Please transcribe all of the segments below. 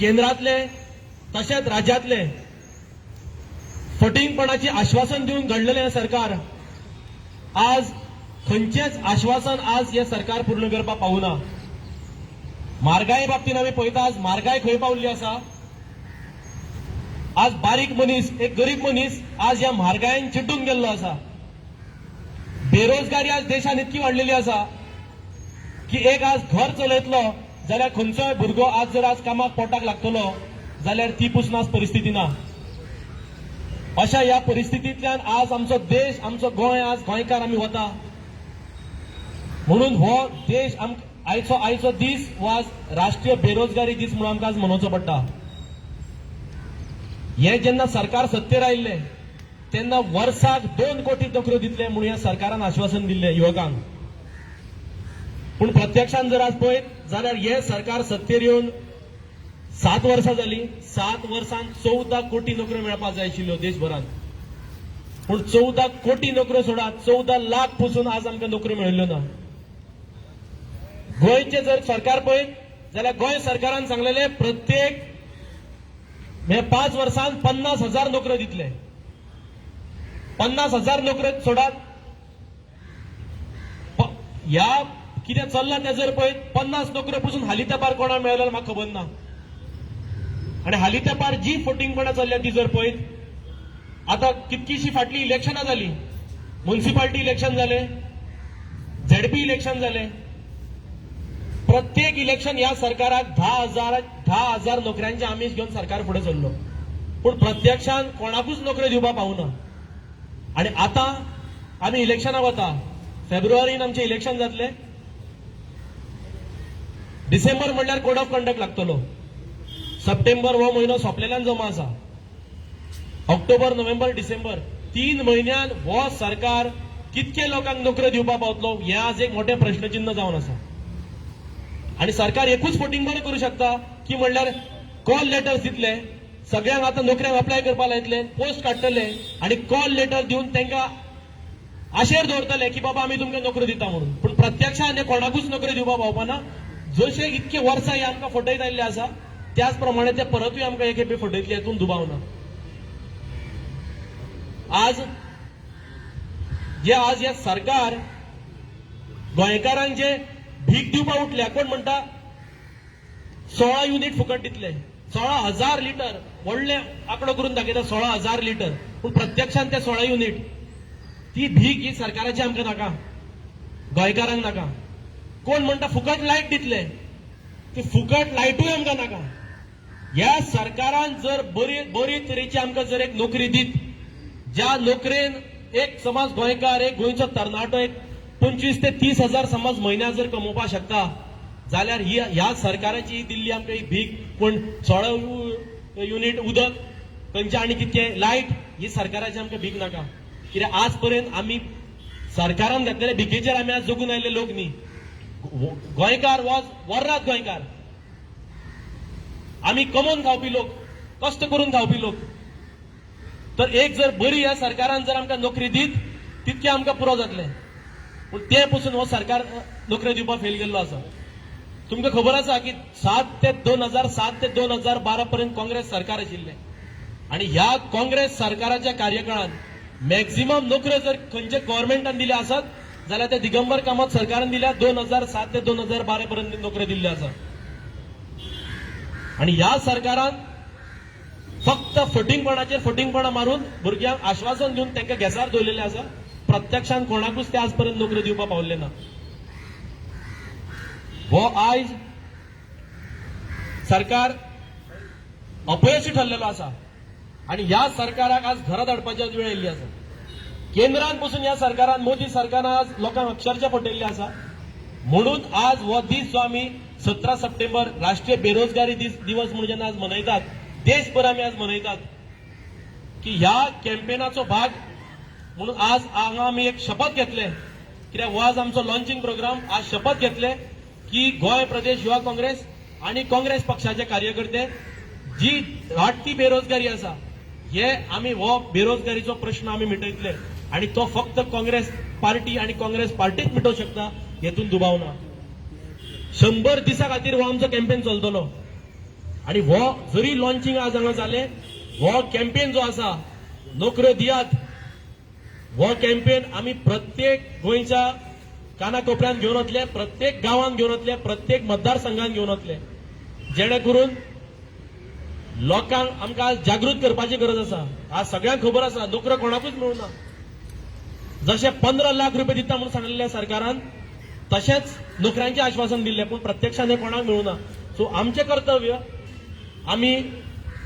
केंद्रातले तशेंच राज्यातले फटींगपणाची आश्वासन दिवन घडलेले हे सरकार आज खंयचेच आश्वासन आज हे सरकार पूर्ण करपाक पावना। म्हारगाये बाबतीत आमी पळयता आज म्हारगाय खंय पावल्ली आसा। आज बारीक मनीस एक गरीब मनीस आज ह्या म्हारगायेन चिड्डून गेल्लो आसा। बेरोजगारी आज देशान इतकी वाडलेली आसा की एक आज घर चलयतलो जाल्यार खंयचोय भुरगो आज जर आज कामाक पोटाक लागतलो जाल्यार ती पसून आज परिस्थिती ना। अशा ह्या परिस्थितींतल्यान आज आमचो देश आमचो गोंय आज गोंयकार आमी वता म्हणून हो देश आयचो दीस हो आज राष्ट्रीय बेरोजगारी दीस म्हणून आमकां आज मनोवचो पडटा। हे जेन्ना सरकार सत्तेर आयिल्ले तेन्ना वर्साक 2 कोटी नोकऱ्यो दितले म्हणून ह्या सरकारान आश्वासन दिल्ले युवकांक। पूण प्रत्यक्षान जर आज पळयत जाल्यार हे सरकार सत्तेर येवन 7 वर्सां जाली। 7 वर्सांत 14 कोटी नोकऱ्यो मेळपाक जाय आशिल्ल्यो देशभरात, पूण 14 कोटी नोकऱ्यो सोडात 14 लाख पसून आज आमकां नोकऱ्यो मेळिल्ल्यो ना। गोंयचे जर सरकार पळयत जाल्यार गोंय सरकारान सांगलेले प्रत्येक 5 वर्सांत 50,000 नोकऱ्यो दितले। 50,000 नोकऱ्यो सोडात ह्या कितें चल्लां तें जर पळयत 50 नोकऱ्यो पसून हालीं तेंपार कोणाक मेळ्ळ्यो म्हाका खबर ना। आणि हालीं तेंपार जी फटींगपणां चल्ल्या ती जर पळयत आतां कितकीशी फाटली इलेक्शनां जाली, म्युनिसिपालिटी इलेक्शन जाले, झेडपी इलेक्शन जाले। प्रत्येक इलेक्शन ह्या सरकाराक 10,000 नोकऱ्यांचे आमीश घेवन सरकार फुडें सरलो, पूण प्रत्यक्षान कोणाकूच नोकऱ्यो दिवपाक पावना। आणि आतां आमी इलेक्शनाक वता, फेब्रुवारीन आमचें इलेक्शन जातलें, डिसेंबर म्हणल्यार कोड ऑफ कंडक्ट लागतलो, सप्टेंबर हो म्हयनो सोंपलेल्यान जमा आसा, ऑक्टोबर नोव्हेंबर डिसेंबर 3 म्हयन्यान हो सरकार कितके लोकांक नोकऱ्यो दिवपाक पावतलो हें आज एक मोठें प्रश्नचिन्ह जावन आसा। आणि सरकार एकूच फटींगपण करूं शकता की म्हणल्यार कॉल लेटर्स दितले, सगळ्यांक आतां नोकऱ्यांक अप्लाय करपाक लायतले, पोस्ट काडटले आणि कॉल लेटर दिवन तांकां आशेर दवरतले की बाबा आमी तुमकां नोकऱ्यो दिता म्हणून, पूण प्रत्यक्षान हे कोणाकूच नोकऱ्यो दिवपाक पावपाना। जशे इतके वर्सां हे आमकां फटयत आयिल्ले आसा त्याच प्रमाणे ते परतूय आमकां एक खेपे फटयतले हेतून दुबाव ना। आज हे सरकार गोंयकारांक जे भीक दिवपाक उठल्या, कोण म्हणटा 16 युनिट फुकट दितले, 16,000 लिटर व्हडले आंकडो करून दाखयता 16,000 लिटर, पूण प्रत्यक्षान ते 16 युनिट ती भीक ही सरकाराची आमकां नाका, गोंयकारांक नाका। कोण म्हणटा फुकट लायट दितले, ती फुकट लायटूय आमकां नाका। ह्या सरकारान जर बरी तरेची आमकां जर एक नोकरी दीत, ज्या नोकरेन एक समज गोंयकार एक गोंयचो तरणाटो एक 25 ते 30 हजार समज म्हयन्याक जर कमोवपाक शकता जाल्यार ह्या सरकाराची दिल्ली आमकां ही भीक, पूण 16 युनिट उदक खंयचे आनी कितके लायट ही सरकाराची आमकां भीक नाका। कित्याक आज पर्यंत आमी सरकारान घातलेल्या भिकेचेर आमी आज जगून आयिल्ले लोक न्ही, गोंयकार वर्रात गोंयकार, आमी कमोवन खावपी लोक, कश्ट करून खावपी लोक। तर एक जर बरी ह्या सरकारान जर आमकां नोकरी दीत तितके आमकां पुरो जातलें, पूण ते पसून हो सरकार नोकऱ्यो दिवपाक फेल गेल्लो आसा। तुमकां खबर आसा की 2007 ते 2012 पर्यंत काँग्रेस सरकार आशिल्लें आणि ह्या काँग्रेस सरकाराच्या कार्यकाळात मॅक्झिमम नोकऱ्यो जर खंयचे गव्हर्नमेंटान दिल्या आसात जाल्यार ते दिगंबर कामत सरकारान दिल्या 2007 ते 2012 पर्यंत नोकऱ्यो दिल्ल्यो आसात। आणि ह्या सरकारान फक्त फटींगपणा मारून भुरग्यांक आश्वासन दिवन तांकां घेसार दवरलेले आसा, प्रत्यक्षान कोणाकूच ते आज पर्यंत नोकऱ्यो दिवपाक पावले ना। हो आयज सरकार अपयशी ठरलेलो आसा आणि ह्या सरकाराक आज घरा धाडपाची वेळ येयल्ली आसा। केंद्रान पासून ह्या सरकारान मोदी सरकारान आज लोकांक अक्षरशः फटयल्ले आसा, म्हणून आज हो दीस जो आमी 17 सप्टेंबर राष्ट्रीय बेरोजगारी दिवस म्हणून जेन्ना आज मनयतात, देशभर आमी आज मनयतात की ह्या कॅम्पेनाचो भाग म्हणून आज हांगा आमी एक शपथ घेतले, कित्याक हो आज आमचो लॉन्चिंग प्रोग्राम। आज शपथ घेतले की गोंय प्रदेश युवा काँग्रेस आणि काँग्रेस पक्षाचे कार्यकर्ते जी वाडटी बेरोजगारी आसा हे आमी हो बेरोजगारीचो प्रश्न आमी मिटयतले आणि तो फक्त काँग्रेस पार्टी आणि काँग्रेस पार्टीच मिटोवंक शकता हेतून दुबाव ना। 100 दिसां खातीर हो आमचो कॅम्पेन चलतलो। आणि हो जरी लॉन्चिंग आज हांगा जालें हो कॅम्पेन जो आसा नोकऱ्यो दियात हो कॅम्पेन आमी प्रत्येक गोंयच्या कानाकोपऱ्यात घेवन वतले, प्रत्येक गांवांत घेवन वतले, प्रत्येक मतदारसंघात घेवन वतले, जेणे करून लोकांक आमकां जागृत करपाची गरज आसा. आज सगळ्यांक खबर आसा नोकऱ्यो कोणाकूच मेळूना. जशे 15 लाख रुपये दिता म्हणून सांगलेल्या सरकारान तशेंच नोकऱ्यांचे आश्वासन दिल्ले, पूण प्रत्यक्षान हे कोणाक मेळूना. सो आमचें कर्तव्य आमी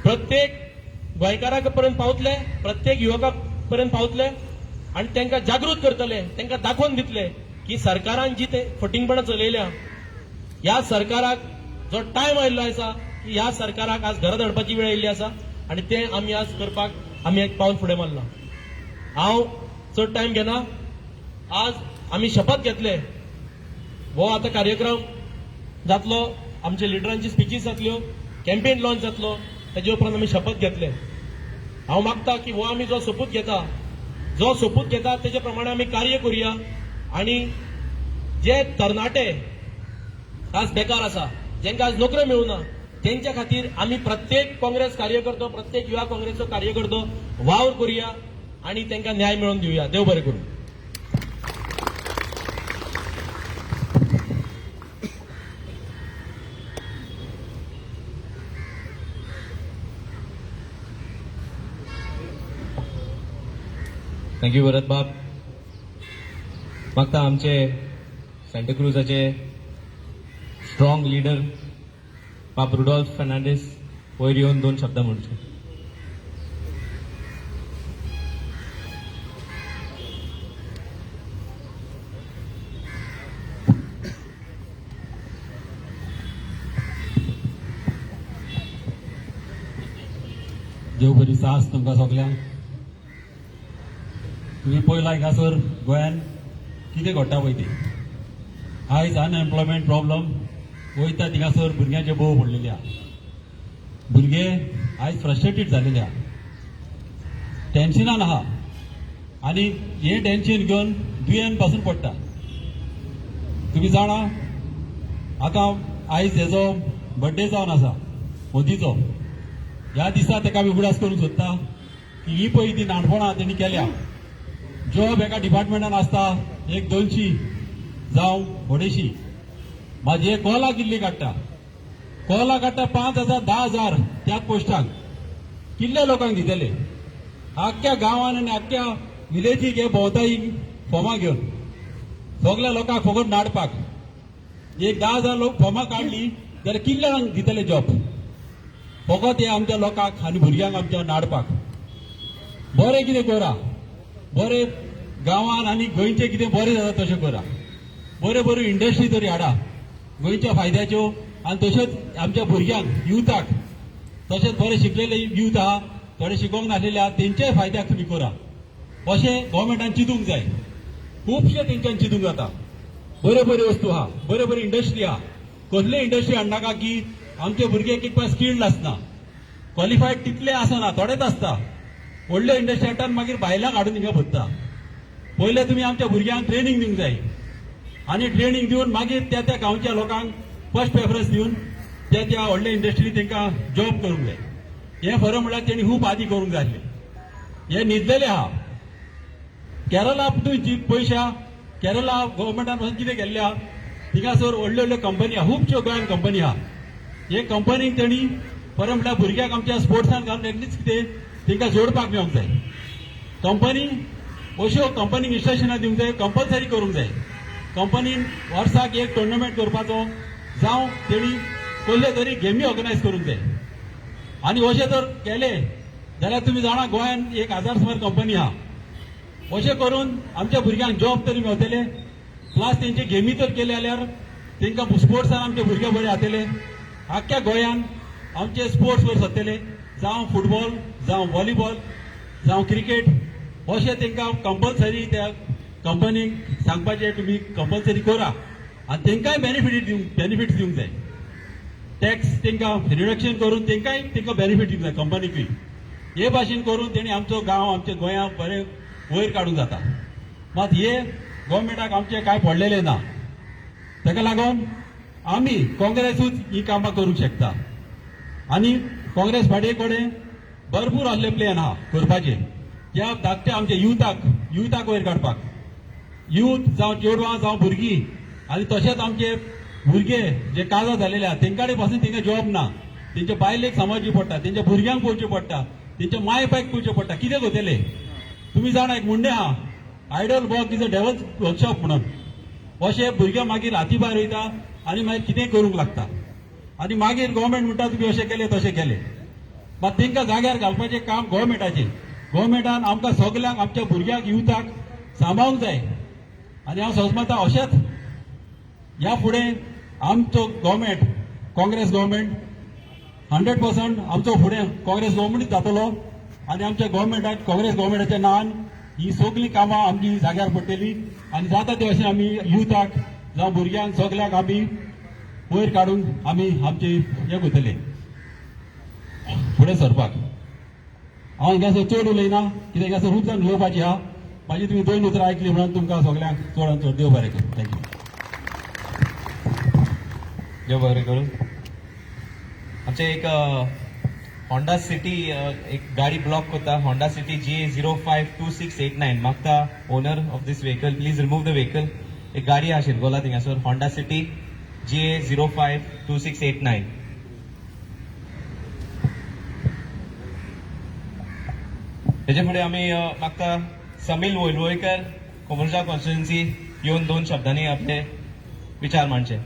प्रत्येक गोंयकाराक पर्यंत पावतले, प्रत्येक युवका पर्यंत पावतले आणि तांकां जागृत करतले, तांकां दाखोवन दितले की सरकारान जी ते फटिंगपणां चलयल्या ह्या सरकाराक जो टायम आयिल्लो आसा की ह्या सरकाराक आज घरा धाडपाची वेळ आयिल्ली आसा आणि ते आमी आज करपाक आमी एक पावल फुडें मारला. हांव चड टायम घेना. आज आमी शपथ घेतले. हो आता कार्यक्रम जातलो, आमच्या लिडरांची स्पिचीस जातल्यो, कॅम्पेन लॉन्च जातलो, ताजे उपरांत आमी शपथ घेतले. हांव मागता की हो आमी जो सोपूत घेता तेजे प्रमाणे आमी कार्य करुया आणि जे तरणाटे आज बेकार आसा, जेंकां आज नोकऱ्यो मेळूना, तेंच्या खातीर आमी प्रत्येक काँग्रेस कार्यकर्तो, प्रत्येक युवा काँग्रेसचो कार्यकर्तो वावर करुया आणि तांकां न्याय मेळोवन दिवया. देव बरें करूं. थँक्यू भरत बाब. मागता आमचे सांताक्रुजाचे स्ट्रॉंग लीडर बाब रुडॉल्फ फर्नांडीस वयर येवन 2 शब्द म्हणचे. देव बरी सास तुमकां सगल्यांक. तुम्ही पयला हांगासर गोंयान कितें घडटा पळय ते. आयज अनएम्प्लॉयमेंट प्रॉब्लम वयता थिंगासर भुरग्यांचे बोव पडलेले आहा. भुरगे आयज फ्रस्ट्रेटेड जालेले आहा, टेन्शनान आहा आनी हे टेन्शन घेवन दुयेन पासून पडटा. तुम्ही जाणा आतां आयज हेजो बर्थडे जावन आसा मोदीचो. ह्या दिसा ताका आमी उगडास करूंक सोदता की ही पळय ती ल्हानपणां तेणी केल्या. जॉब एका डिपार्टमेंटान आसता 100-200 जावं 150. म्हाजे कॉला किल्ली काडटा 5,000 10,000 त्याच पोस्टाक कितल्या लोकांक दितले. आख्ख्या गांवान आनी आख्ख्या विलेजीक हे भोंवता ही फॉर्मां घेवन सगल्या लोकांक फकत नाडपाक. एक 10,000 लोक फॉर्मां काडली जाल्यार कितल्यांक दितले जॉब. फकत हे आमच्या लोकांक आनी भुरग्यांक आमच्या नाडपाक. बरें कितें करा, बरें गांवान आनी गोंयचें कितें बरें जाता तशें करा. बऱ्यो इंडस्ट्री तरी हाडा गोंयच्या फायद्याच्यो आनी तश्योच आमच्या भुरग्यांक युथाक तशेंच बरे शिकलेले युथ आहा, थोडे शिकोवंक नासलेले आहा, तेंच्याय फायद्याक तुमी करा. अशें गोव्हर्मेंटान चिंतूंक जाय. खुबशे तेंच्यान चिंतूंक जाता. बऱ्यो वस्तू आहा, बऱ्यो इंडस्ट्री आहा. कसले इंडस्ट्री हाडनाका की आमचे भुरगे कितपा स्किल्ड आसना, क्वॉलिफायड तितले आसना, थोडेच आसता. व्हडल्यो इंडस्ट्री हाडटा आनी मागीर भायल्यांक हाडून हिंगा भरता. पयले तुमी आमच्या भुरग्यांक ट्रेनिंग दिवंक जाय आनी ट्रेनिंग दिवन मागीर त्या गांवच्या लोकांक फर्स्ट प्रेफरन्स दिवन त्या व्हडल्या इंडस्ट्रींत तांकां जॉब करूंक जाय. हें खरें म्हळ्यार तेणी खूब आदी करूंक जाय आसलें. हे न्हिदलेले आहा. केरळा तुमी पयशा केरळा गव्हर्मेंटान वचून कितें केल्लें आहा, थिंगासर व्हडल्यो कंपनी आहा, खुबश्यो गोंयान कंपनी आहा. हे कंपनीक तेणी खरें म्हळ्यार भुरग्यांक आमच्या स्पोर्ट्सान घालून एटलीस्ट कितें तांकां जोडपाक मेळोंक जाय. कंपनी अश्यो कंपनीक इन्स्ट्रक्शनां दिवंक जाय, कंपल्सरी करूंक जाय. कंपनीन वर्साक एक टुर्नामेंट करपाचो जावं तेणी कसले तरी गेमी ऑर्गनायज करूंक जाय. आनी अशें जर केले जाल्यार तुमी जाणा गोंयान 1,000 सुमार कंपनी आहा. अशें करून आमच्या भुरग्यांक जॉब तरी मेळटले, प्लस तेंचे गेमी तर केले जाल्यार तांकां स्पोर्ट्सान आमचे भुरगे बरे जातले. आख्ख्या गोंयान आमचे स्पोर्ट्स वर सरतले, जावं फुटबॉल जावं व्हॉलीबॉल जावं क्रिकेट. अशें तांकां कंपल्सरी त्या कंपनीक सांगपाचें तुमी कंपल्सरी करा आनी तांकांय बेनिफिट्स दिवंक जाय. टॅक्स तांकां रिडक्शन करून तांकां बेनिफीट दिवंक जाय कंपनीकूय. हे भाशेन करून तेणी आमचो गांव आमच्या गोंयांक बरें वयर काडूंक जाता. मात हे गव्हर्मेंटाक आमचे कांय पडलेले ना. ताका लागून आमी काँग्रेसूच ही कामां करूंक शकता आणि काँग्रेस पार्टी कडेन भरपूर असले प्लॅन आहा करपाचे त्या धाकटे आमचे युथाक वयर काडपाक युथ जावं चेडवां जावं भुरगीं आनी तशेंच आमचे भुरगे जे काजार झालेले आहा तेंच्या कडेन पासून तेंका जॉब ना तेंच्या बायलेक सांबाळची पडटा तेंच्या भुरग्यांक पळोवचें पडटा तेंच्या माय बायक पळोवचें पडटा कितें करतले तुम्ही जाणा एक म्हणणें आहा idle work is a devil's workshop म्हणून अशे भुरगे मागीर हाती भायर वयता आनी मागीर कितें करूंक लागता आनी मागीर गव्हर्मेंट म्हणटा तुमी अशें केलें तशें केलें मात तेंकां जाग्यार घालपाचें काम गव्हर्मेंटाचें गव्हर्मेंटान आमकां सगल्यांक आमच्या भुरग्यांक युथाक सांबाळूंक जाय आनी हांव समजता अशेंच ह्या फुडें आमचो गव्हर्मेंट काँग्रेस गव्हर्मेंट 100% आमचो फुडें काँग्रेस गव्हर्मेंटूच जातलो आनी आमच्या गव्हर्मेंटाक काँग्रेस गव्हर्मेंटाच्या नांवान ही सगळीं कामां आमची जाग्यार पडटली आनी जाता ते अशें आमी युथाक जावं भुरग्यांक सगल्यांक आमी वयर काडून आमी आमचे हे करतले फुडें सरपाक हांव हिंगासर चड उलयना कित्याक हिंगासर रूच जावन उलोवपाची आहा म्हाजी तुमी 2 उतरां आयकली म्हणून तुमकां सगल्यांक चडांत चड देव बरें करूं थँक्यू देव बरें करूं आमचे एक होंडा सिटी एक गाडी ब्लॉक करता होंडा सिटी GA052689 मागता owner of this vehicle please remove the vehicle एक गाडी आहा शिरगोला थिंगासर होंडा सिटी GA052689 तेजे फुडें आमी मागता समील वैलवयकर कोमरजा कॉन्स्टिट्युएन्सी येवन 2 शब्दांनी आपले विचार मांडचे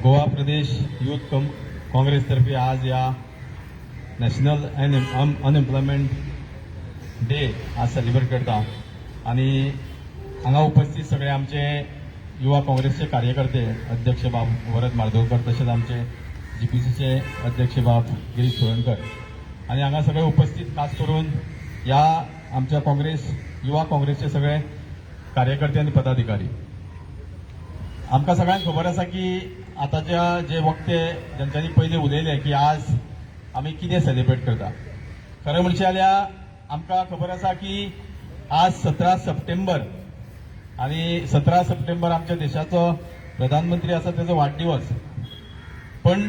गोवा प्रदेश यूथ काँग्रेस तर्फे आज या नॅशनल अनएम्प्लॉयमेंट डे आज सेलिब्रेट करता आणि हांगा उपस्थित सगळे आमचे युवा काँग्रेसचे कार्यकर्ते अध्यक्ष बाब वरद मार्दोळकर तसेच आमचे GPCचे अध्यक्ष बाब गिरीश सोळणकर आणि हांगा सगळे उपस्थित खास करून या आमच्या युवा काँग्रेसचे सगळे कार्यकर्ते आणि पदाधिकारी आमकां सगळ्यांक खबर आसा की आतांच्या जे वक्ते जांच्यांनी पयलीं उलयले की आज आमी कितें सेलिब्रेट करता खरें म्हणचें जाल्यार आमकां खबर आसा की आज 17 सप्टेंबर आणि 17 सप्टेंबर आमच्या देशाचो प्रधानमंत्री आसा तेजो वाडदिवस पण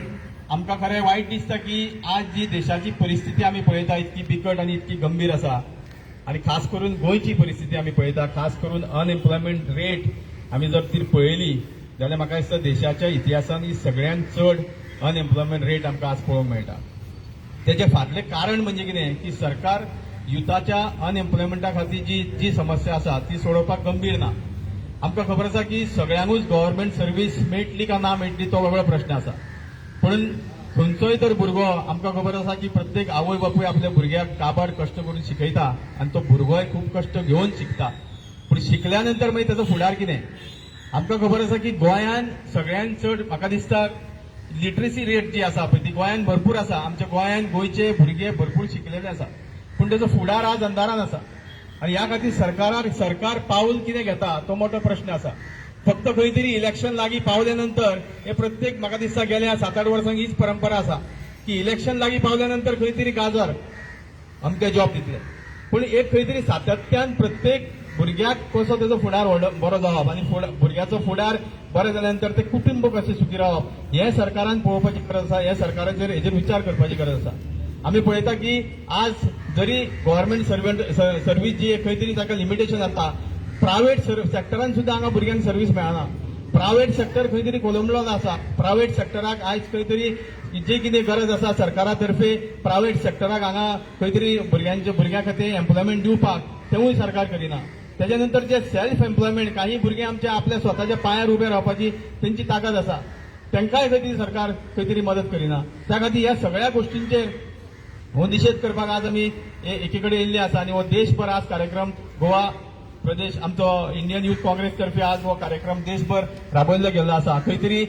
आमकां खरें वायट दिसता की आज जी देशाची परिस्थिती आमी पळयता इतकी बिकट आनी इतकी गंभीर आसा आणि खास करून गोंयची परिस्थिती आमी पळयता खास करून अनएम्प्लॉयमेंट रेट आमी जर ती पळयली जाल्यार म्हाका दिसता देशाच्या इतिहासान ही सगळ्यांत चड अनएम्प्लॉयमेंट रेट आमकां आज पळोवंक मेळटा तेजे फाटलें कारण म्हणजे कितें की सरकार युथाच्या अनएम्प्लॉयमेंटा खातीर जी समस्या आसा ती सोडोवपाक गंभीर ना आमकां खबर आसा की सगळ्यांकूच गव्हर्मेंट सर्व्हीस मेळटली काय ना मेळटली तो वेगळो प्रश्न आसा पूण खंयचोय तर भुरगो आमकां खबर आसा की प्रत्येक आवय बापूय आपल्या भुरग्याक काबाड कश्ट करून शिकयता आनी तो भुरगोय खूब कश्ट घेवन शिकता पूण शिकल्या नंतर मागीर ताचो फुडार कितें आमकां खबर आसा की गोंयांत सगळ्यांत चड म्हाका दिसता लिटरसी रेट जी आसा पळय ती गोंयांत भरपूर आसा आमच्या गोंयांत गोंयचे भुरगे भरपूर शिकलेले आसा पूण ताचो फुडार आज अंधारान आसा आनी ह्या खातीर सरकार पावल कितें घेता तो मोठो प्रश्न आसा फक्त खंय तरी इलेक्शन लागीं पावले नंतर हे प्रत्येक म्हाका दिसता गेल्या 7-8 वर्सां हीच परंपरा आसा की इलेक्शन लागीं पावल्या नंतर खंय तरी गाजर अमके जॉब दितले पूण एक खंय तरी सातत्यान प्रत्येक भुरग्याक कसो तेजो फुडार बरो जावप आनी भुरग्याचो फुडार बरें जाल्या नंतर ते कुटुंब कशें सुखी रावप हें सरकारान पळोवपाची गरज आसा हें सरकाराचेर हेजेर विचार करपाची गरज आसा आमी पळयता की आज जरी गव्हर्मेंट सर्व्हीस जी खंय तरी ताका लिमिटेशन जाता प्रायव्हेट सेक्टरान सुद्दां हांगा भुरग्यांक सर्व्हीस मेळना प्रायव्हेट सेक्टर खंय तरी कोलंबलो आसा प्रायव्हेट सेक्टराक आयज खंय तरी जी कितें गरज आसा सरकारा तर्फे प्रायव्हेट सेक्टराक हांगा खंय तरी भुरग्यां खातीर एम्प्लॉयमेंट दिवपाक तेवूय सरकार करिना त्याच्या नंतर जे सेल्फ एम्प्लॉयमेंट काही भुरगे आमच्या आपल्या स्वताच्या पांयार उबे रावपाची तेंची ताकद आसा तांकांय खंय तरी सरकार खंय तरी मदत करिना त्या खातीर ह्या सगळ्या गोश्टींचेर हो निशेध करपाक आज आमी एके कडेन येयल्ले आसा आनी हो देशभर आज कार्यक्रम गोवा प्रदेश आमचो इंडियन यूथ काँग्रेस तर्फे आज हो कार्यक्रम देशभर राबयल्लो गेल्लो आसा खंय तरी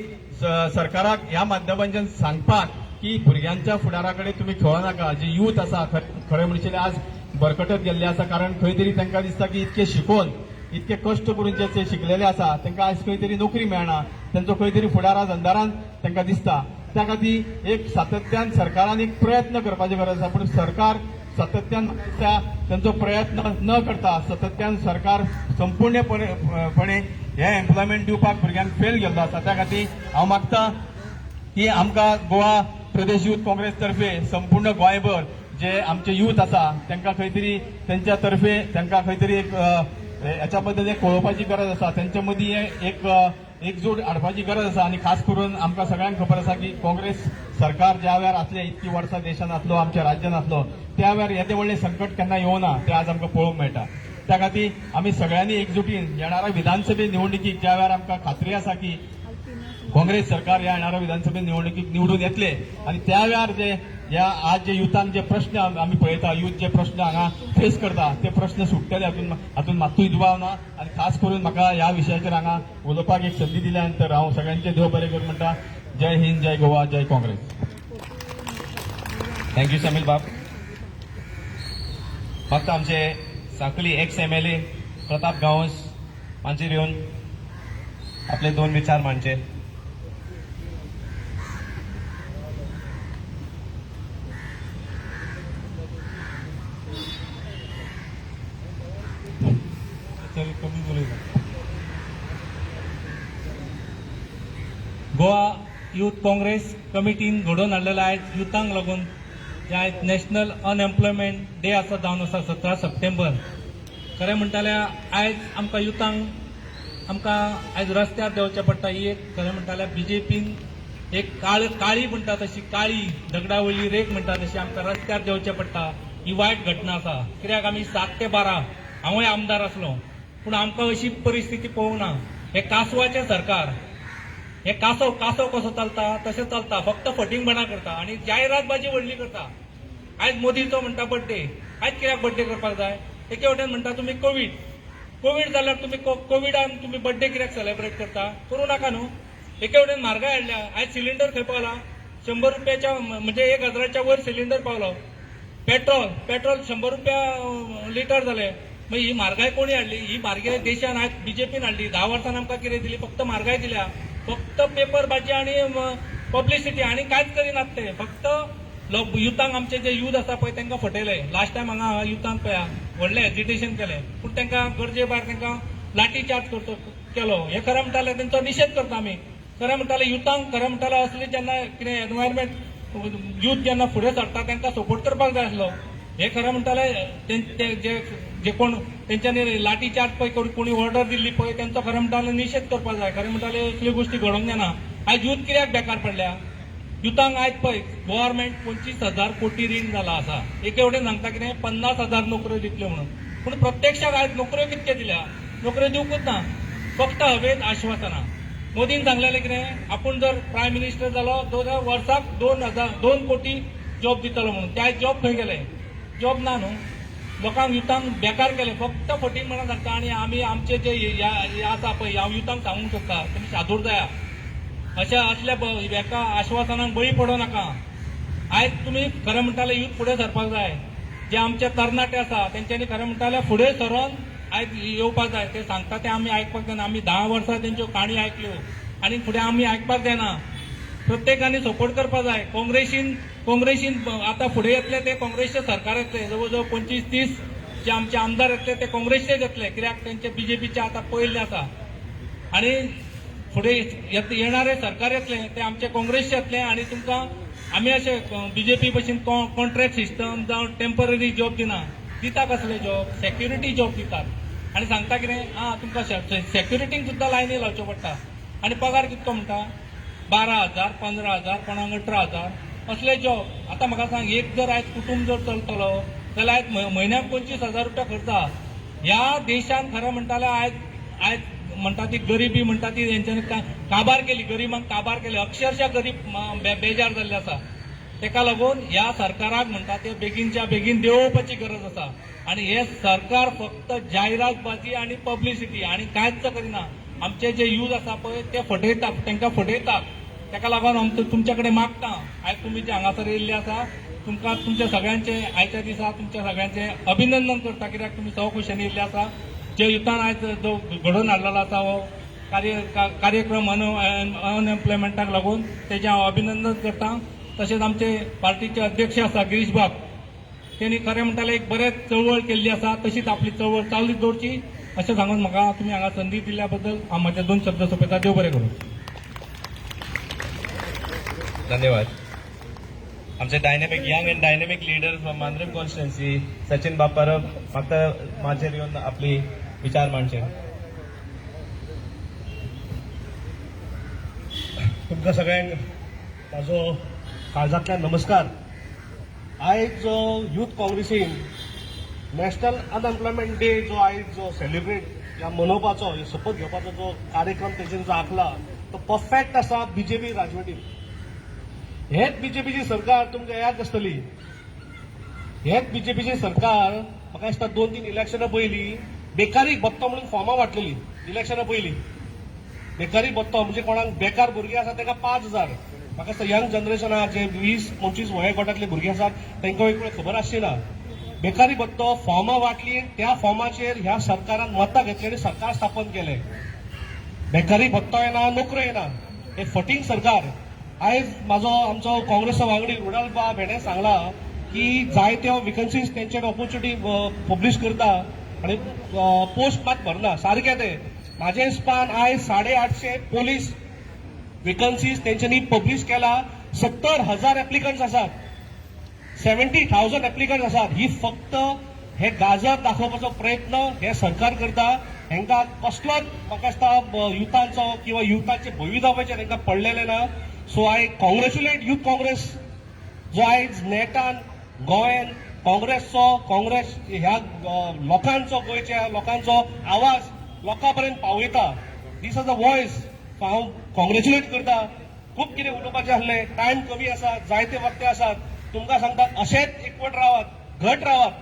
सरकाराक ह्या माध्यमांच्यान सांगपाक की भुरग्यांच्या फुडारा कडेन तुमी खेळो नाका जे यूथ आसा खरें म्हणचे आज भरकटत गेल्ले आसा कारण खंय तरी तांकां दिसता की इतके शिकून इतके कश्ट करून जे ते शिकलेले आसा तांकां आयज खंय तरी नोकरी मेळना तांचो खंय तरी फुडार आज अंधारान तांकां दिसता त्या खातीर एक सातत्यान सरकारान एक प्रयत्न करपाची गरज आसा पूण सरकार सातत्यान त्यांचो प्रयत्न न करता सातत्यान सरकार संपूर्णपणे हे एम्प्लॉयमेंट दिवपाक भुरग्यांक फेल गेल्लो आसा. त्या खातीर हांव मागता की आमकां गोवा प्रदेश युथ काँग्रेस तर्फे संपूर्ण गोंयभर जे आमचे युथ आसा तांकां खंय तरी त्यांच्या तर्फे तांकां खंय तरी एक हेच्या बद्दल एक कळोवपाची गरज आसा. त्यांच्या मदीं एक एकजूट हाडपाची गरज आसा. आनी खास करून आमकां सगळ्यांक खबर आसा की काँग्रेस सरकार ज्या वेळार आसलें इतकी वर्सां देशान आसलो आमच्या राज्यान आसलो त्या वेळार येदें व्हडलें संकट केन्ना येवना तें आज आमकां पळोवंक मेळटा. त्या खातीर आमी सगळ्यांनी एकजुटीन येणाऱ्या विधानसभे निवडणुकीक ज्या वेळार आमकां खात्री आसा की काँग्रेस सरकार ह्या येणाऱ्या विधानसभे निवडणुकीक निवडून येतले आणि त्या वेळार जे ह्या आज जे युथान जे प्रश्न आमी पळयता युथ जे प्रश्न हांगा फेस करता ते प्रश्न सुटतले हातून मात्तूय दुबाव ना. आणि खास करून म्हाका ह्या विशयाचेर हांगा उलोवपाक एक संदी दिल्या नंतर हांव सगळ्यांचे देव बरें करूं म्हणटा. जय हिंद, जय गोवा, जय काँग्रेस. थँक्यू समील बाब. फक्त आमचे सांखली एक्स MLA प्रताप गांवस हांचेर येवन आपले 2 विचार मांडचे. गोवा युथ काँग्रेस कमिटीन घडोवन हाडलेलो आयज युथांक लागून जे आयज नॅशनल अनएम्प्लॉयमेंट डे आसा जावन आसा 17 सप्टेंबर. खरें म्हणटाले आयज आमकां युथांक आमकां आयज रस्त्यार देंवचें पडटा. ही एक खरें म्हणटाल्यार बीजेपीन एक काळी म्हणटा तशी काळी दगडा वयली रेख म्हणटा तशी आमकां रस्त्यार देंवचें पडटा. ही वायट घटना आसा. कित्याक आमी 7 ते 12 हांवूय आमदार आसलो पूण आमकां अशी परिस्थिती पळोवंक ना. हे कासवाचें सरकार, हे कासव कसो चलता तशें चलता, फक्त फटींगपणां करता आणि जायरातबाजी व्हडली करता. आयज मोदीचो म्हणटा बर्थडे, आयज कित्याक बर्थडे करपाक जाय? एके वटेन म्हणटा तुमी कोवीड जाल्यार तुमी कोविडान तुमी बर्थडे कित्याक सेलिब्रेट करता? करूं नाका न्हू. एके वटेन म्हारगाय हाडल्या. आयज सिलिंडर खंय पावला? 100 रुपयाच्या म्हणजे 1000च्या वयर सिलिंडर पावलो. पेट्रोल 100 रुपया लिटर जाले. मग ही म्हारगाय कोणी हाडली? ही म्हारगाय देशान आयज बीजेपीन हाडली. 10 वर्सान आमकां कितें दिली? फक्त म्हारगाय दिल्या. फक्त पेपरबाजी आणि पब्लिसिटी आणि कांयच करिनात ते. फक्त युथांक आमचे जे युथ आसा पळय तांकां फटयले. लास्ट टायम हांगा युथांक पळया व्हडलें एजिटेशन केलें पूण तांकां गरजे भायर तांकां लाठी चार्ज केलो. हे खरें म्हणटाले तांचो निशेध करता आमी. खरें म्हणटाले युथांक खरें म्हणटाले असले जेन्ना कितें एनवायरमेंट युथ जेन्ना फुडें सरता तांकां सपोर्ट करपाक जाय आसलो. हे खरें म्हणटाले जे कोण तेंच्यांनी लाठी चार्ज पळय कोणी ऑर्डर दिल्ली पळय त्यांचो खरें म्हणटाले निशेध करपाक जाय. खरें म्हणटाले असल्यो गोश्टी घडोवंक जायना. आयज युथ कित्याक बेकार पडल्या? युथांक आयज पळय गव्हर्नमेंट 25,000 कोटी रीण जाला आसा. एके वटेन सांगता कितें 50,000 नोकऱ्यो दितल्यो म्हणून पूण प्रत्यक्षाक आयज नोकऱ्यो कितक्यो दिल्या? नोकऱ्यो दिवंकूच ना. फक्त हवेत आश्वासनां. मोदीन सांगलेलें कितें? आपूण जर प्रायम मिनिस्टर जालो जाल्यार वर्साक 2 कोटी जॉब दितलो म्हणून. ते आयज जॉब खंय गेले? जॉब ना न्हू. लोकांक युथांक बेकार केले. फक्त फटींग म्हणून सांगता आणि आमी आमचे जे आसा पळय हांव युथांक सांगूंक सोदता तुमी सादूर जाया. अशा असल्या हेका आश्वासनांक बळी पडो नाका. आयज तुमी खरें म्हणटाले युथ फुडें सरपाक जाय. जे आमचे तरणाटे आसा तेंच्यांनी खरें म्हणटाले फुडें सरोन आयज येवपाक जाय. ते सांगता ते आमी आयकपाक जायना. आमी 10 वर्सां तेंच्यो काणी आयकल्यो आनी फुडें आमी आयकपाक जायना. प्रत्येकानी सपोर्ट करपाक जाय. काँग्रेसीन आता फुडें येतले ते काँग्रेसचे सरकार येतले. जवळ 25-30 जे आमचे आमदार येतले ते काँग्रेसचेच येतले. कित्याक तेंचे बीजेपीचे आता पयले आसा आणि फुडें येणारे सरकार येतले ते आमचे काँग्रेसचे येतले. आणि तुमकां आमी अशे बीजेपी भशेन कॉन्ट्रॅक्ट सिस्टम जावं टेम्पररी जॉब दिता कसले जॉब? सेक्युरिटी जॉब दितात आणि सांगता कितें तुमकां सेक्युरिटींक सुद्दां लायनी लावच्यो पडटा. आणि पगार कितको म्हणटा? 12,000, 15,000, कोणाक 18,000 असले जॉब. आता म्हाका सांग, एक जर आयज कुटुंब जर चलतलो जाल्यार आयज म्हयन्याक 25,000 रुपया खर्च आहा. ह्या देशान खरें म्हणटाले आयज म्हणटा ती गरिबी म्हणटा ती तेंच्यांनी काबार केली. गरिबांक काबार केली. अक्षरशः गरीब बेजार जाल्ले आसा. तेका लागून ह्या सरकाराक म्हणटा ते बेगीनच्या बेगीन देंवोवपाची गरज आसा. आणि हे सरकार फक्त जायरातबाजी आणि पब्लिसिटी आणि कांयच करिना. आमचे जे यूथ आसा पळय ते फटयतात, तांकां फटयतात. तेका लागून आमचे तुमचे कडेन मागता आयज तुमी जे हांगासर येयल्ले आसा तुमकां तुमच्या सगळ्यांचे आयच्या दिसा तुमच्या सगळ्यांचे अभिनंदन करता. कित्याक तुमी सवखुशेन येयल्ले आसा. जे युथान आयज जो घडोवन हाडलेलो आसा हो कार्यक्रम अनएम्प्लॉयमेंटाक लागून तेजे हांव अभिनंदन करता. तशेंच आमचे पार्टीचे अध्यक्ष आसा गिरीश बाब त्यांनी खरें म्हणटाले एक बरेच चळवळ केल्ली आसा तशीच आपली चळवळ चालूच दवरची अशें सांगून म्हाका तुमी हांगा संदी दिल्ल्या बद्दल हांव म्हजे 2 शब्द सोंपयता. देव बरें करूं. धन्यवाद. आमचे dynamic young and dynamic leader from Mandrem constituency Sachin बापारब म्हाका माझेर येवन आपली विचार मांडचे. तुमकां सगळ्यांक म्हाजो काळजांतल्यान नमस्कार. आयज यूथ काँग्रेसीन नॅशनल अनएम्प्लॉयमेंट डे जो आयज सेलिब्रेट मनोवपाचो शपथ घेवपाचो जो कार्यक्रम तेजेर जो आंखला तो परफेक्ट आसा बीजेपी राजवटीन. हेच बीजेपीची सरकार तुमकां याद आसतली. हेच बीजेपीची सरकार म्हाका दिसता 2-3 इलेक्शनां पयलीं बेकारी भत्तो म्हणून फॉर्मां वांटलेली. इलेक्शनां पयलीं बेकारी भत्तो म्हणजे कोणाक बेकार भुरगे आसा ताका 5,000. म्हाका दिसता यंग जनरेशन आहा जे 20-25 वयोगटांतले भुरगे आसात तांकां एक वेळ खबर आसची ना. बेकारी भत्तो फॉर्मां वांटली. त्या फॉर्माचेर ह्या सरकारान मतां घेतली आनी सरकार स्थापन केलें. बेकारी भत्तो येना, नोकऱ्यो येना. हे फटींग सरकार. आयज आमचो काँग्रेसचो वांगडी रुडाल बा भेणे सांगला की जायत्यो वेकन्सीज तेंचे ऑपॉर्च्युनिटी पब्लीश करता आनी पोस्ट मात भरना. सारकें तें. म्हाजे हिसपान आयज 850 पोलीस वेकन्सीज तेंच्यांनी पब्लीश केला. 70,000 एप्लिकंट्स आसात. 70,000 एप्लिकंट्स आसात. ही फक्त हे गाजर दाखोवपाचो प्रयत्न हे सरकार करता. हांकां कसलोच म्हाका दिसता युथांचो किंवा युथाचे भवितव्याचेर हांकां पडलेले ना. So I congratulate youth Congress जो आयज नेटान गोंयान काँग्रेस ह्या लोकांचो गोंयच्या लोकांचो आवाज लोकां पर्यंत पावयता. This is a voice. हांव कॉंग्रेच्युलेट करता. खूब कितें उलोवपाचें आसलें. टायम कमी आसा. जायते वक्ते आसात. तुमकां सांगतात अशेंच एकवट रावात, घट रावात.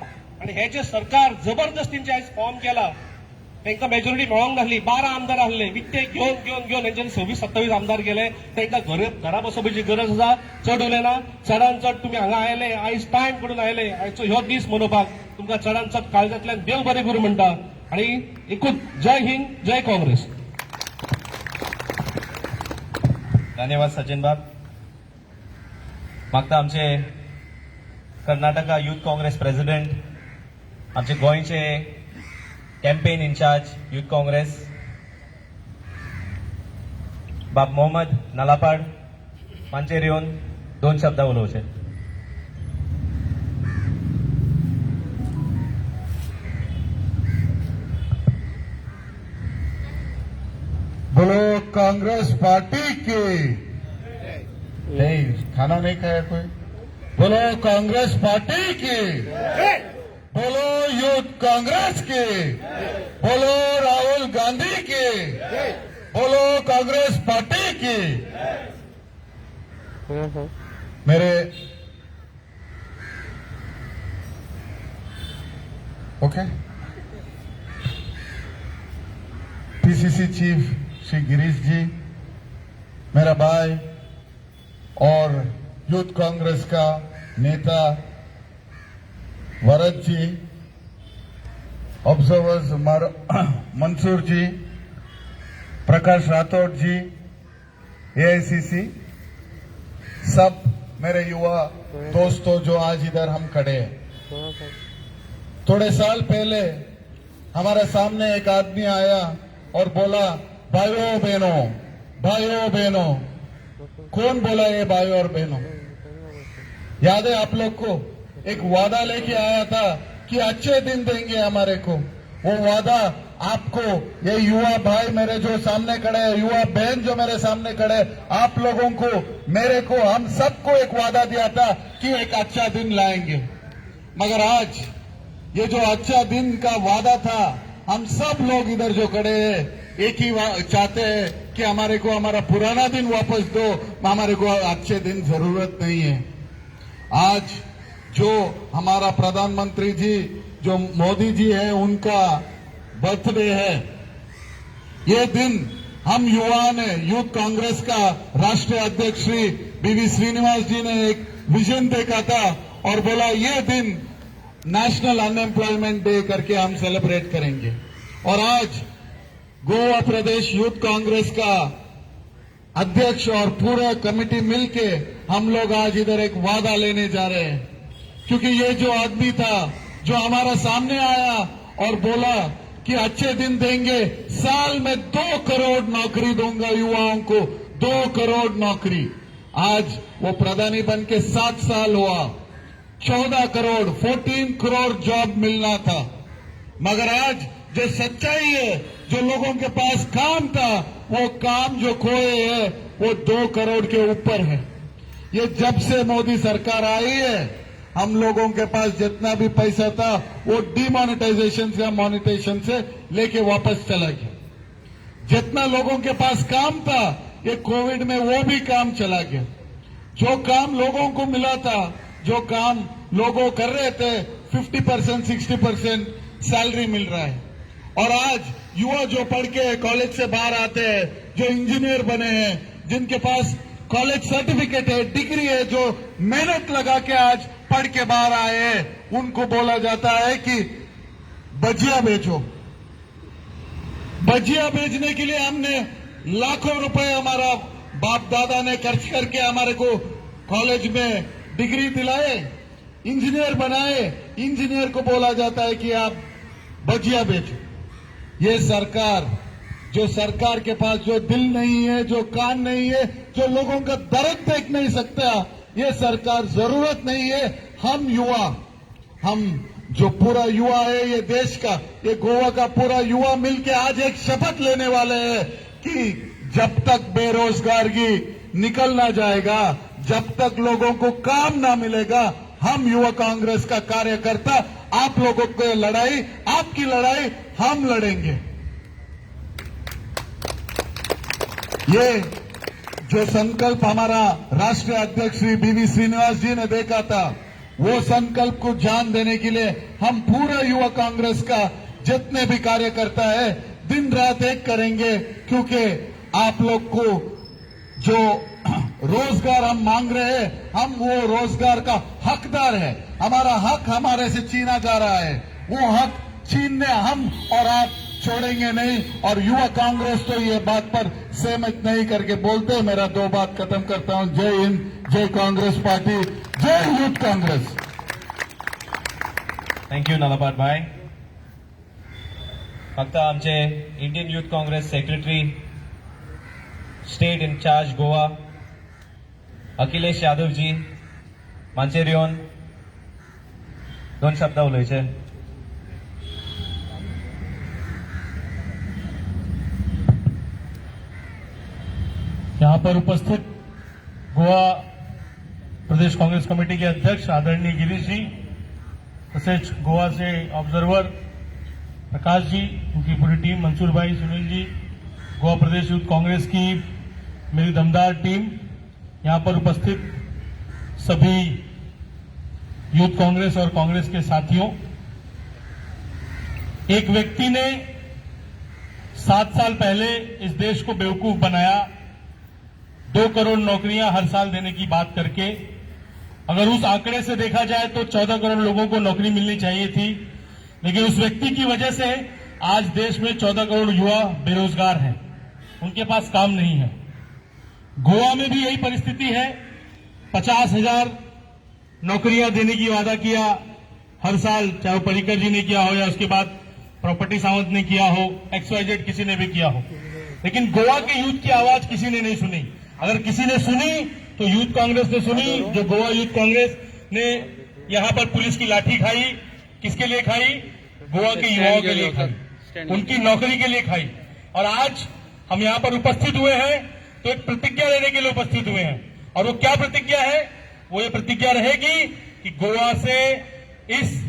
आनी हे जे सरकार जबरदस्तीन आयज फॉर्म केला तांकां मेजॉरिटी मेळोंक नासली. 12 आमदार आसले. विकते घेवन हेंच्यांनी 26-27 आमदार केले. तांकां घरा बसोवपाची गरज आसा. चड उलयना. चडान चड तुमी हांगा आयले. आयज टायम कडून आयले. आयचो ह्यो दीस मनोवपाक तुमकां चडान चड काळजांतल्यान देव बरें करूं म्हणटा. आनी एकूच जय हिंद, जय काँग्रेस. धन्यवाद सचिन बाब. मागता आमचे कर्नाटका यूथ काँग्रेस प्रेसिडेंट, आमचे गोंयचे कॅम्पेन इन्चार्ज यूथ काँग्रेस बाब मोहम्मद नालापाड मांचेर येवन 2 शब्द उलोवचे. बोलो कांग्रेस पार्टी की नहीं, खाना नहीं खाया कोई. बोलो कांग्रेस पार्टी की. बोलो यूथ कांग्रेस की. बोलो राहुल गांधी की. बोलो कांग्रेस पार्टी की. मेरे okay PCC chief Shri Girish ji, मेरा भाई और यूथ कांग्रेस का नेता वरद जी, ऑब्जर्वर्स मंसूर जी, प्रकाश राठौड़ जी, एआईसीसी, सब मेरे युवा दोस्तों जो आज इधर हम खड़े हैं. थोड़े साल पहले हमारे सामने एक आदमी आया और बोला भाइयों बहनों. कौन बोला ये भाइयों और बहनों? याद है आप लोग को? एक वादा लेके आया था कि अच्छे दिन देंगे हमारे को. वो वादा आपको, ये युवा भाई मेरे जो सामने खड़े हैं, युवा बहन जो मेरे सामने खड़े, आप लोगों को, मेरे को, हम सबको एक वादा दिया था कि एक अच्छा दिन लाएंगे. मगर आज ये जो अच्छा दिन का वादा था, हम सब लोग इधर जो खड़े हैं एक ही चाहते हैं कि हमारे को हमारा पुराना दिन वापस दो. हमारे को अच्छे दिन जरूरत नहीं है. आज जो हमारा प्रधानमंत्री जी जो मोदी जी है उनका बर्थडे है, ये दिन हम युवा ने, यूथ कांग्रेस का राष्ट्रीय अध्यक्ष श्री बीवी श्रीनिवास जी ने एक विजन देखा था और बोला ये दिन नेशनल अनएम्प्लॉयमेंट डे करके हम सेलिब्रेट करेंगे. और आज गोवा प्रदेश यूथ कांग्रेस का अध्यक्ष और पूरा कमेटी मिलके हम लोग आज इधर एक वादा लेने जा रहे हैं क्योंकि ये जो आदमी था जो हमारा सामने आया और बोला कि अच्छे दिन देंगे, साल में 2 करोड़ नौकरी दूंगा युवाओं को, 2 करोड़ नौकरी। आज वो प्रधानी बन के 7 साल हुआ, 14 करोड़ 14 करोड़ जॉब मिलना था। मगर आज जो सच्चाई है, जो लोगों के पास काम था, वो काम जो खोए है वो 2 करोड़ के ऊपर है। ये जब से मोदी सरकार आई है, हम लोगों के पास जितना भी पैसा था वो डिमोनेटाइजेशन से मोनेटाइजेशन से लेके वापस चला गया। जितना लोगों के पास काम था, ये कोविड में वो भी काम चला गया। जो काम लोगों को मिला था, जो काम लोगों कर रहे थे, 50% 60% सैलरी मिल रहा है। और आज युवा जो पढ़ के कॉलेज से बाहर आते हैं, जो इंजीनियर बने हैं, जिनके पास कॉलेज सर्टिफिकेट है, डिग्री है, जो मेहनत लगा के आज पढ़ के बाहर आए हैं, उनको बोला जाता है कि भजिया बेचो। भजिया बेचने के लिए हमने लाखों रुपए हमारा बाप दादा ने खर्च करके हमारे को कॉलेज में डिग्री दिलाए, इंजीनियर बनाए। इंजीनियर को बोला जाता है कि आप भजिया बेचो। ये सरकार, जो सरकार के पास जो दिल नहीं है, जो कान नहीं है, जो लोगों का दर्द देख नहीं सकता, ये सरकार जरूरत नहीं है। हम युवा, हम जो पूरा युवा है ये देश का, ये गोवा का पूरा युवा मिलके आज एक शपथ लेने वाले हैं कि जब तक बेरोजगारी निकल ना जाएगा, जब तक लोगों को काम ना मिलेगा, हम युवा कांग्रेस का कार्यकर्ता आप लोगों को लड़ाई, आपकी लड़ाई हम लड़ेंगे। ये जो संकल्प हमारा राष्ट्रीय अध्यक्ष श्री बीवी श्रीनिवास जी ने देखा था, वो संकल्प को जान देने के लिए हम पूरा युवा कांग्रेस का जितने भी कार्यकर्ता है दिन रात एक करेंगे, क्योंकि आप लोग को जो रोजगार हम मांग रहे हैं, हम वो रोजगार का हकदार है। हमारा हक हमारे से छीना जा रहा है, वो हक छीनने हम और आप छोड़ेंगे नहीं। और युवा कांग्रेस तो ये बात पर सहमत नहीं करके बोलते। मेरा 2 बात खत्म करता हूं। जय हिंद, जय कांग्रेस पार्टी, जय यूथ कांग्रेस। थँक्यू नालापाट भाई. फक्त आमचे Indian youth Congress secretary state in charge Goa Akhilesh Yadav ji मांचेर येवन 2 शब्द उलयचे. यहाँ पर उपस्थित गोवा प्रदेश कांग्रेस कमेटी के अध्यक्ष आदरणीय गिरीश जी, तसेच गोवा से ऑब्जर्वर प्रकाश जी, उनकी पूरी टीम, मंसूर भाई, सुनील जी, गोवा प्रदेश यूथ कांग्रेस की मेरी दमदार टीम, यहाँ पर उपस्थित सभी यूथ कांग्रेस और कांग्रेस के साथियों, एक व्यक्ति ने 7 साल पहले इस देश को बेवकूफ बनाया 2 करोड़ नौकरियां हर साल देने की बात करके। अगर उस आंकड़े से देखा जाए तो 14 करोड़ लोगों को नौकरी मिलनी चाहिए थी, लेकिन उस व्यक्ति की वजह से आज देश में 14 करोड़ युवा बेरोजगार हैं, उनके पास काम नहीं है। गोवा में भी यही परिस्थिति है। 50,000 नौकरियां देने की वादा किया हर साल, चाहे वो पर्रिकर जी ने किया हो या उसके बाद प्रॉपर्टी सावंत ने किया हो, XYZ किसी ने भी किया हो, लेकिन गोवा के यूथ की आवाज किसी ने नहीं सुनी। अगर किसी ने सुनी तो यूथ कांग्रेस ने सुनी, जो गोवा यूथ कांग्रेस ने यहां पर पुलिस की लाठी खाई। किसके लिए खाई? गोवा के युवाओं के लिए खाई, उनकी नौकरी के लिए खाई। और आज हम यहां पर उपस्थित हुए हैं तो एक प्रतिज्ञा लेने के लिए उपस्थित हुए हैं। और वो क्या प्रतिज्ञा है? वो ये प्रतिज्ञा रहेगी कि गोवा से इस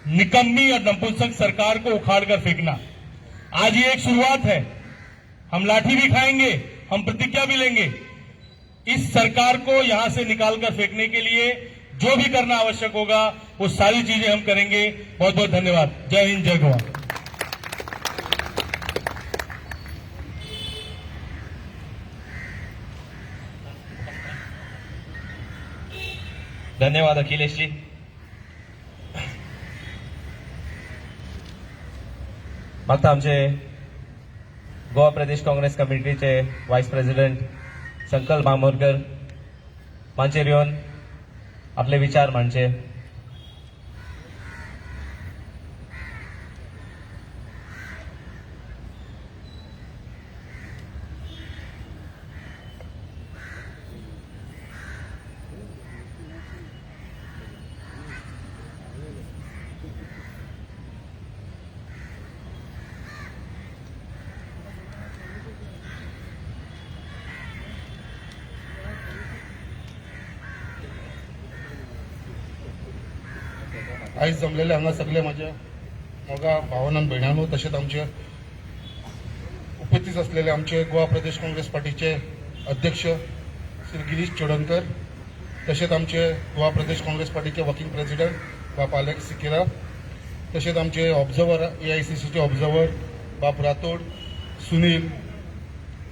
निकम्मी और नपुंसक सरकार को उखाड़कर फेंकना। आज ये एक शुरुआत है। हम लाठी भी खाएंगे, हम प्रतिज्ञा भी लेंगे। इस सरकार को यहां से निकालकर फेंकने के लिए जो भी करना आवश्यक होगा वो सारी चीजें हम करेंगे। बहुत बहुत धन्यवाद। जय हिंद, जय गोवा। धन्यवाद अखिलेश जी. मागता आमचे गोवा प्रदेश काँग्रेस कमिटीचे व्हाईस प्रेसिडेंट संकल्प बांबोरकर मांचेर येवन आपले विचार मांडचे. आयज जमलेले हांगा सगळे माझ्या मोगा भावांनो भयणांनो तशेंच आमचे उपस्थित असलेले आमचे गोवा प्रदेश काँग्रेस पार्टीचे अध्यक्ष श्री गिरीश चोडणकर, तसेच आमचे गोवा प्रदेश काँग्रेस पार्टीचे वर्किंग प्रेसिडेंट बाप अलेक्स सिकेरा, तसेच आमचे ऑब्झर्वर AICCचे ऑब्झर्वर बाप राठोड सुनील,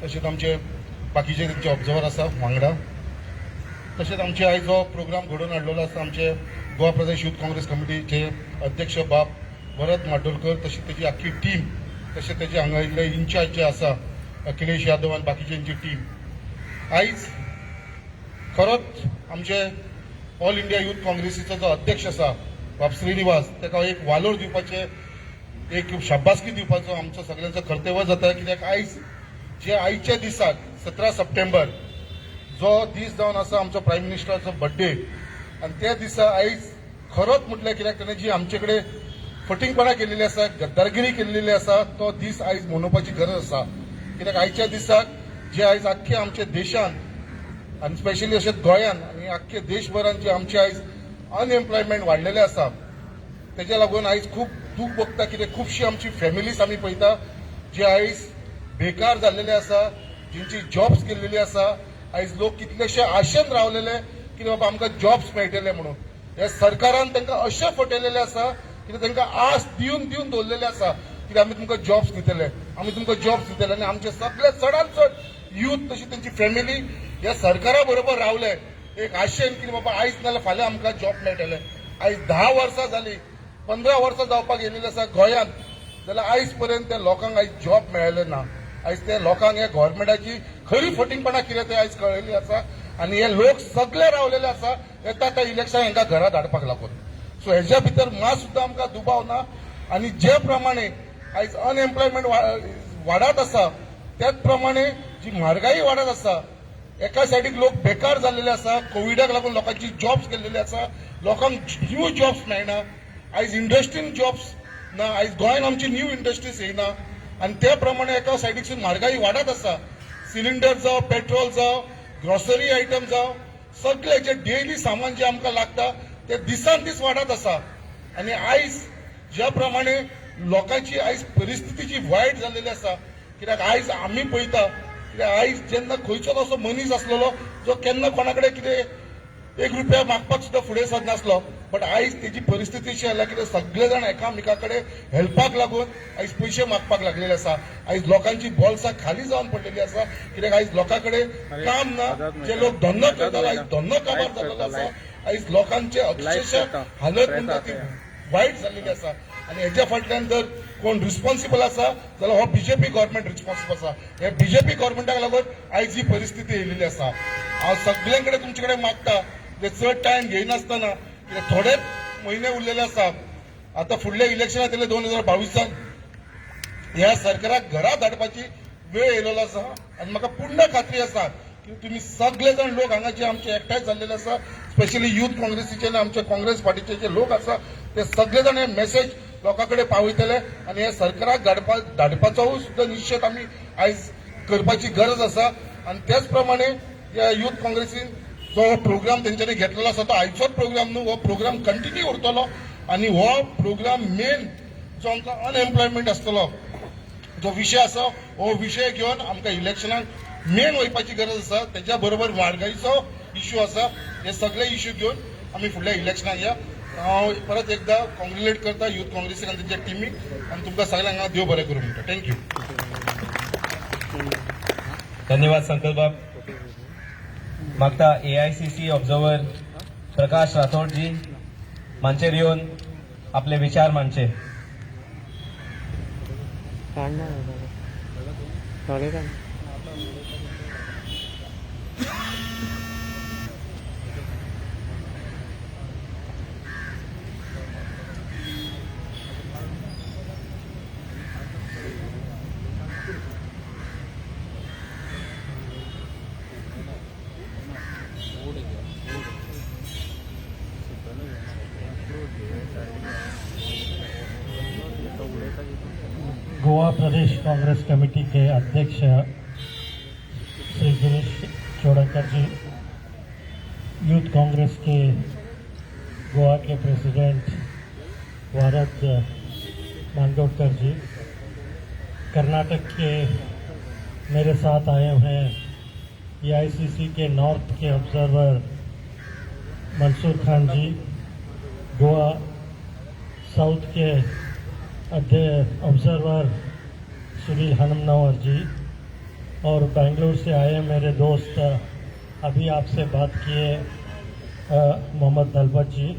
तसेच आमचे बाकीचे त्यांचे ऑब्झर्वर आसा वांगडा, तसेच आमचे आयज हो प्रोग्राम घडोवन हाडलेलो आसा आमचे गोवा प्रदेश यूथ काँग्रेस कमिटीचे अध्यक्ष बाप भरत माडोलकर, तशीच त्याची आख्खी टीम, तशेंच त्याचे हांगा इल्ले इन्चार्ज जे आसा अखिलेश यादव आनी बाकीच्यांची टीम. आयज खरोच आमचे ऑल इंडिया यूथ काँग्रेसीचो जो अध्यक्ष आसा बाप श्रीनिवास, ताका एक वालोर दिवपाचे, एक शाबासकी दिवपाचो आमचो सगळ्यांचो कर्तव्य जाता. कित्याक आयज जे आयच्या दिसाक 17 सप्टेंबर जो दीस जावन आसा आमचो प्रायम मिनिस्टराचो बर्थडे, आनी त्या दिसा आयज खरोच म्हटल्यार कित्याक ताणें जी आमचे कडेन फटिंगपणां केल्ली आसा, गद्दारगिरी केल्ली आसा, तो दीस आयज मनोवपाची गरज आसा. कित्याक आयच्या दिसाक जे आयज आख्ख्या आमच्या देशान आनी स्पेशली अशेंच गोंयान आनी आख्खे देशभरान जे आमचे आयज अनएम्प्लॉयमेंट वाडलेले आसा, तेज्या लागून आयज खूब दूख भोगता. कित्याक खुबशी आमची फॅमिलीज आमी पळयता जे आयज बेकार जाल्लेले आसा, जेंची जॉब्स गेल्लेली आसा. आयज लोक कितलेशे आशेन रावलेले की बाबा आमकां जॉब्स मेळटले म्हणून. ह्या सरकारान तांकां अशें फटयलेलें आसा की तांकां आस दिवन दिवन दवरलेले आसा की आमी तुमकां जॉब्स दितले, आमी तुमकां जॉब्स दितले. आनी आमचे सगळे चडांत चड यूथ तशी तेंची फॅमिली ह्या सरकारा बरोबर रावले एक आशेन की बाबा आयज नाल्यार फाल्यां आमकां जॉब मेळटले. आयज 10 वर्सां जालीं, 15 वर्सां जावपाक येयलेली आसा गोंयांत, जाल्यार आयज पर्यंत त्या लोकांक आयज जॉब मेळ्ळेले ना. आयज त्या लोकांक ह्या गव्हर्मेंटाची खरी फटिंगपणां कितें तें आयज कळिल्ली आसा. आनी हे लोक सगळे रावलेले आसा येता त्या इलेक्शन हांकां घरा धाडपाक लागून. सो हेज्या भितर मात सुद्दां आमकां दुबाव ना. आनी जे प्रमाणे आयज अनएम्प्लॉयमेंट वाडत आसा, त्याच प्रमाणे जी म्हारगाई वाडत आसा, एका सायडीक लोक बेकार जाल्लेले आसा, कोविडाक लागून लोकांची जॉब्स गेल्लेले आसा, लोकांक न्यू जॉब्स मेळना. आयज इंडस्ट्रीन जॉब्स ना, आयज गोंयांत आमची न्यू इंडस्ट्रीज येयना. आनी त्या प्रमाणे एका सायडीकसून म्हारगाई वाडत आसा. सिलिंडर जावं, पेट्रोल जावं, ग्रॉसरी आयटम जावं, सगळे जे डेली सामान जे आमकां लागता ते दिसान दीस वाडत आसा. आनी आयज ज्या प्रमाणे लोकांची आयज परिस्थिती जी वायट जाल्लेली आसा, कित्याक आयज आमी पळयता कित्याक आयज जेन्ना खंयचोच असो मनीस आसलेलो जो केन्ना कोणा कडेन कितें 1 रुपया मागपाक सुद्दां फुडें सरनासलो, बट आयज तेजी परिस्थिती अशी जाला की सगळे जाण एकामेका कडेन हेल्पाक लागून आयज पयशे मागपाक लागलेले आसा. आयज लोकांची बोल्सां खाली जावन पडलेली आसा. कित्याक आयज लोकां कडेन काम ना. जे लोक धंदो करताले आयज धंदो काबार जाल्लो आसा. आयज लोकांचे अक्षरशः हालत म्हणटा ती वायट जाल्लेली आसा. आनी हेच्या फाटल्यान जर कोण रिस्पॉन्सिबल आसा जाल्यार हो बीजेपी गव्हर्मेंट रिस्पॉन्सिबल आसा. हे बीजेपी गव्हर्मेंटाक लागून आयज ही परिस्थिती येयलेली आसा. हांव सगळ्यां कडेन तुमचे कडेन मागता ते चड टायम घेयनासतना कित्याक थोडेच म्हयने उरलेले आसा. आतां फुडल्या इलेक्शनाक येतले 2022 ह्या सरकाराक घरा धाडपाची वेळ येयलेलो आसा. आनी म्हाका पूर्ण खात्री आसा की तुमी सगळे जाण लोक हांगा जे आमचे एकठांय जाल्लेले आसा, स्पेशली यूथ काँग्रेसीचे आनी आमचे काँग्रेस पार्टीचे जे लोक आसा ते सगळे जाण हे मेसेज लोकां कडेन पावयतले. आनी हे सरकाराक धाडपाचो सुद्दां निश्चित आमी आयज करपाची गरज आसा. आनी त्याच प्रमाणे ह्या यूथ काँग्रेसीन जो प्रोग्राम तेंच्यांनी घेतलेलो आसा तो आयचोच प्रोग्राम न्हू, हो प्रोग्राम कंटिन्यू उरतलो. आनी हो प्रोग्राम मेन जो आमकां अनएम्प्लॉयमेंट आसतलो जो विशय आसा, हो विशय घेवन आमकां इलेक्शनाक मेन वयपाची गरज आसा. तेच्या बरोबर म्हारगायेचो इश्यू आसा. हे सगळे इश्यू घेवन आमी फुडल्या इलेक्शनाक या. हांव परत एकदा कॉंग्रेच्युलेट करता यूथ काँग्रेसीक आनी तेंच्या टिमीक. आनी तुमकां सगळ्यांक हांव देव बरें करूं म्हणटा. थँक्यू. धन्यवाद संतोष बाब. मागता AICC ऑब्झर्वर प्रकाश राठोड जी मंचेर येवन आपले विचार मांडचे. गोवा प्रदेश कांग्रेस कमेटी के अध्यक्ष श्री गिरीश चोडणकर जी, यूथ कांग्रेस के गोवा के प्रेसिडेंट वारद मांडोडकर जी, कर्नाटक के मेरे साथ आए हुए हैं एआईसीसी के नॉर्थ के ऑब्जर्वर मंसूर खान जी, गोवा साउथ के ऑब्जर्वर सुनील हनुमनवर जी, और बेंगलुरु से आए मेरे दोस्त अभी आपसे बात किए मोहम्मद दलबत जी,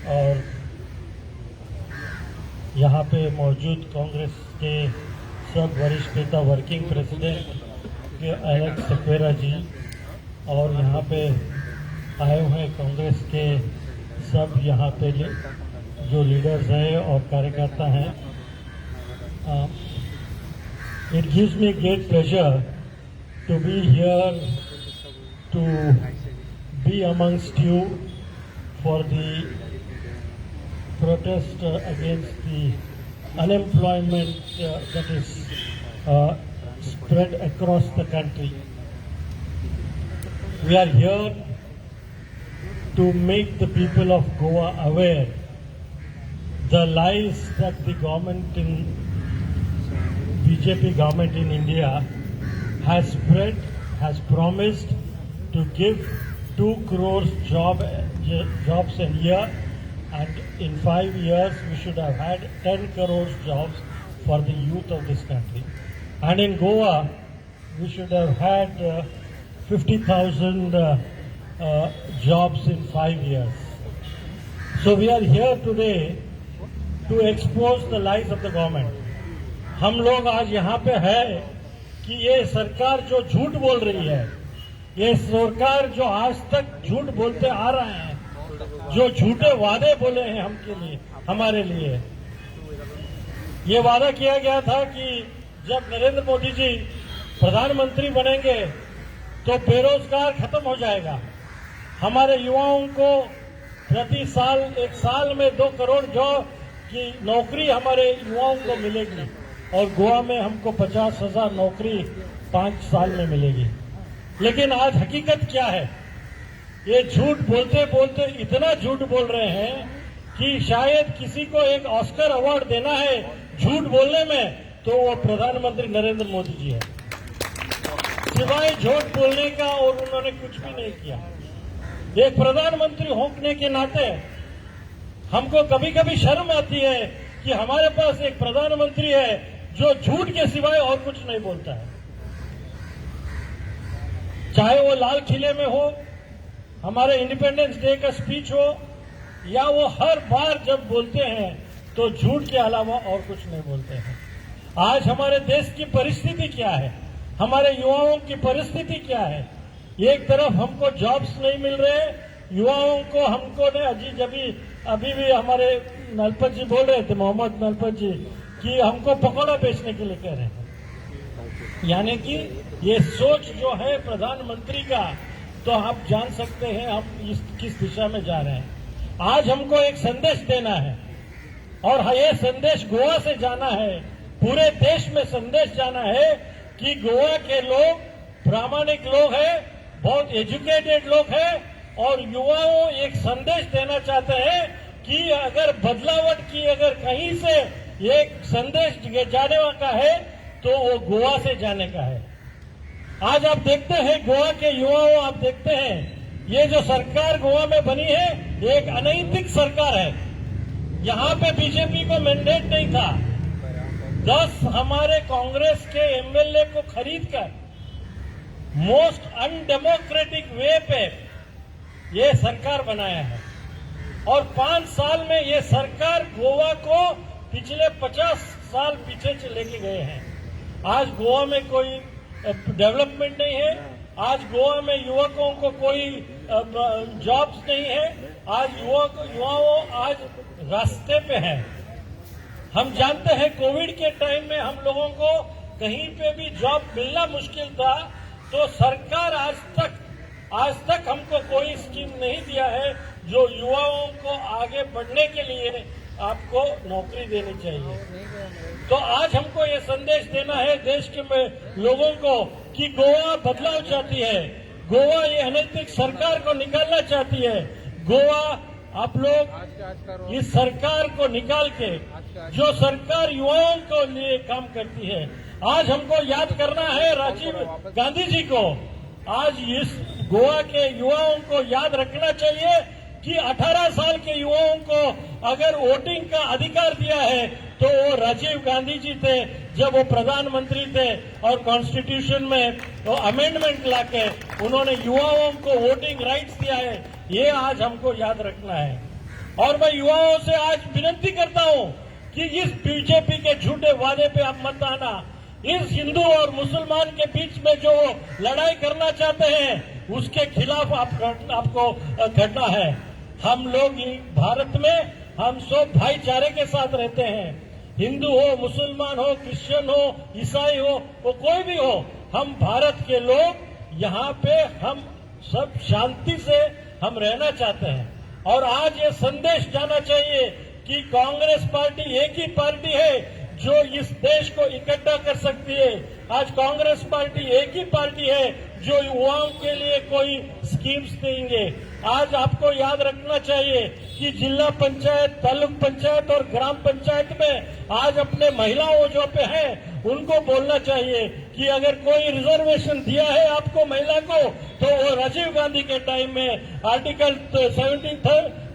और यहाँ पे मौजूद कांग्रेस के सब वरिष्ठ नेता, वर्किंग प्रेसिडेंट के एलेक्स सेक्वेरा जी, और यहाँ पे आए हुए कांग्रेस के सब यहाँ पे जो लीडर्स हैं और कार्यकर्ता हैं। It gives me great pleasure to be here to be amongst you for the protest against the unemployment that is spread across the country. We are here to make the people of Goa aware the lies that the government in BJP government in India has spread, has promised to give 2 crores jobs a year. And in 5 years, we should have had 10 crores jobs for the youth of this country. And in Goa, we should have had 50,000 jobs in 5 years. So we are here today to expose the lies of the government. हम लोग आज यहाँ पे है कि ये सरकार जो झूठ बोल रही है, ये सरकार जो आज तक झूठ बोलते आ रहे हैं, जो झूठे वादे बोले हैं हमारे लिए। ये वादा किया गया था कि जब नरेंद्र मोदी जी प्रधानमंत्री बनेंगे तो बेरोजगार खत्म हो जाएगा, हमारे युवाओं को प्रति साल 1 साल में 2 करोड़ जॉब की नौकरी हमारे युवाओं को मिलेगी, और गोवा में हमको 50,000 नौकरी 5 साल में मिलेगी। लेकिन आज हकीकत क्या है? ये झूठ बोलते बोलते इतना झूठ बोल रहे हैं कि शायद किसी को एक ऑस्कर अवार्ड देना है झूठ बोलने में, तो वो प्रधानमंत्री नरेंद्र मोदी जी है। सिवाय झूठ बोलने का और उन्होंने कुछ भी नहीं किया। एक प्रधानमंत्री होने के नाते हमको कभी कभी शर्म आती है कि हमारे पास एक प्रधानमंत्री है जो झूठ के सिवाय और कुछ नहीं बोलता है। चाहे वो लाल किले में हो, हमारे इंडिपेंडेंस डे का स्पीच हो, या वो हर बार जब बोलते हैं तो झूठ के अलावा और कुछ नहीं बोलते हैं। आज हमारे देश की परिस्थिति क्या है, हमारे युवाओं की परिस्थिति क्या है? एक तरफ हमको जॉब्स नहीं मिल रहे, युवाओं को हमको ने अभी भी हमारे नलपत जी बोल रहे थे, मोहम्मद नलपत जी, कि हमको पकौड़ा बेचने के लिए कह रहे हैं। यानी कि ये सोच जो है प्रधानमंत्री का, तो आप जान सकते हैं हम किस दिशा में जा रहे हैं। आज हमको एक संदेश देना है, और ये संदेश गोवा से जाना है, पूरे देश में संदेश जाना है कि गोवा के लोग प्रामाणिक लोग हैं, बहुत एजुकेटेड लोग हैं, और युवाओं एक संदेश देना चाहते हैं कि अगर बदलावट की अगर कहीं से एक संदेश जाने का है तो वो गोवा से जाने का है। आज आप देखते हैं गोवा के युवाओं, आप देखते हैं ये जो सरकार गोवा में बनी है, ये एक अनैतिक सरकार है। यहाँ पे बीजेपी को मैंडेट नहीं था। 10 हमारे कांग्रेस के एमएलए को खरीदकर मोस्ट अनडेमोक्रेटिक वे पे ये सरकार बनाया है, और 5 साल में ये सरकार गोवा को पिछले 50 साल पीछे से लेके गए हैं। आज गोवा में कोई डेवलपमेंट नहीं है, आज गोवा में युवकों को कोई जॉब्स नहीं है, आज युवाओं आज रास्ते पे हैं। हम जानते हैं कोविड के टाइम में हम लोगों को कहीं पे भी जॉब मिलना मुश्किल था, तो सरकार आज तक हमको कोई स्कीम नहीं दिया है जो युवाओं को आगे बढ़ने के लिए आपको नौकरी देनी चाहिए। तो आज हमको ये संदेश देना है देश के लोगों को कि गोवा बदलाव चाहती है, गोवा ये अनैतिक सरकार को निकालना चाहती है, गोवा आप लोग इस सरकार को निकाल के, जो सरकार युवाओं को लिए काम करती है, आज हमको याद करना है राजीव गांधी जी को। आज इस गोवा के युवाओं को याद रखना चाहिए कि 18 साल के युवाओं को अगर वोटिंग का अधिकार दिया है तो वो राजीव गांधी जी थे, जब वो प्रधानमंत्री थे और कॉन्स्टिट्यूशन में वो अमेंडमेंट लाके उन्होंने युवाओं को वोटिंग राइट्स दिया है। ये आज हमको याद रखना है। और मैं युवाओं से आज विनती करता हूं कि इस बीजेपी के झूठे वादे पे आप मत आना। इस हिंदू और मुसलमान के बीच में जो लड़ाई करना चाहते हैं उसके खिलाफ आपको घटना है। हम लोग भारत में हम सब भाईचारे के साथ रहते हैं। हिंदू हो, मुसलमान हो, क्रिश्चियन हो, ईसाई हो, वो कोई भी हो, हम भारत के लोग यहाँ पे हम सब शांति से हम रहना चाहते हैं। और आज ये संदेश जाना चाहिए कि कांग्रेस पार्टी एक ही पार्टी है जो इस देश को इकट्ठा कर सकती है। आज कांग्रेस पार्टी एक ही पार्टी है जो युवाओं के लिए कोई स्कीम्स देंगे। आज आपको याद रखना चाहिए कि जिला पंचायत, तालुक पंचायत और ग्राम पंचायत में आज अपने महिलाओं जो पे हैं उनको बोलना चाहिए कि अगर कोई रिजर्वेशन दिया है आपको महिला को तो वो राजीव गांधी के टाइम में आर्टिकल 74th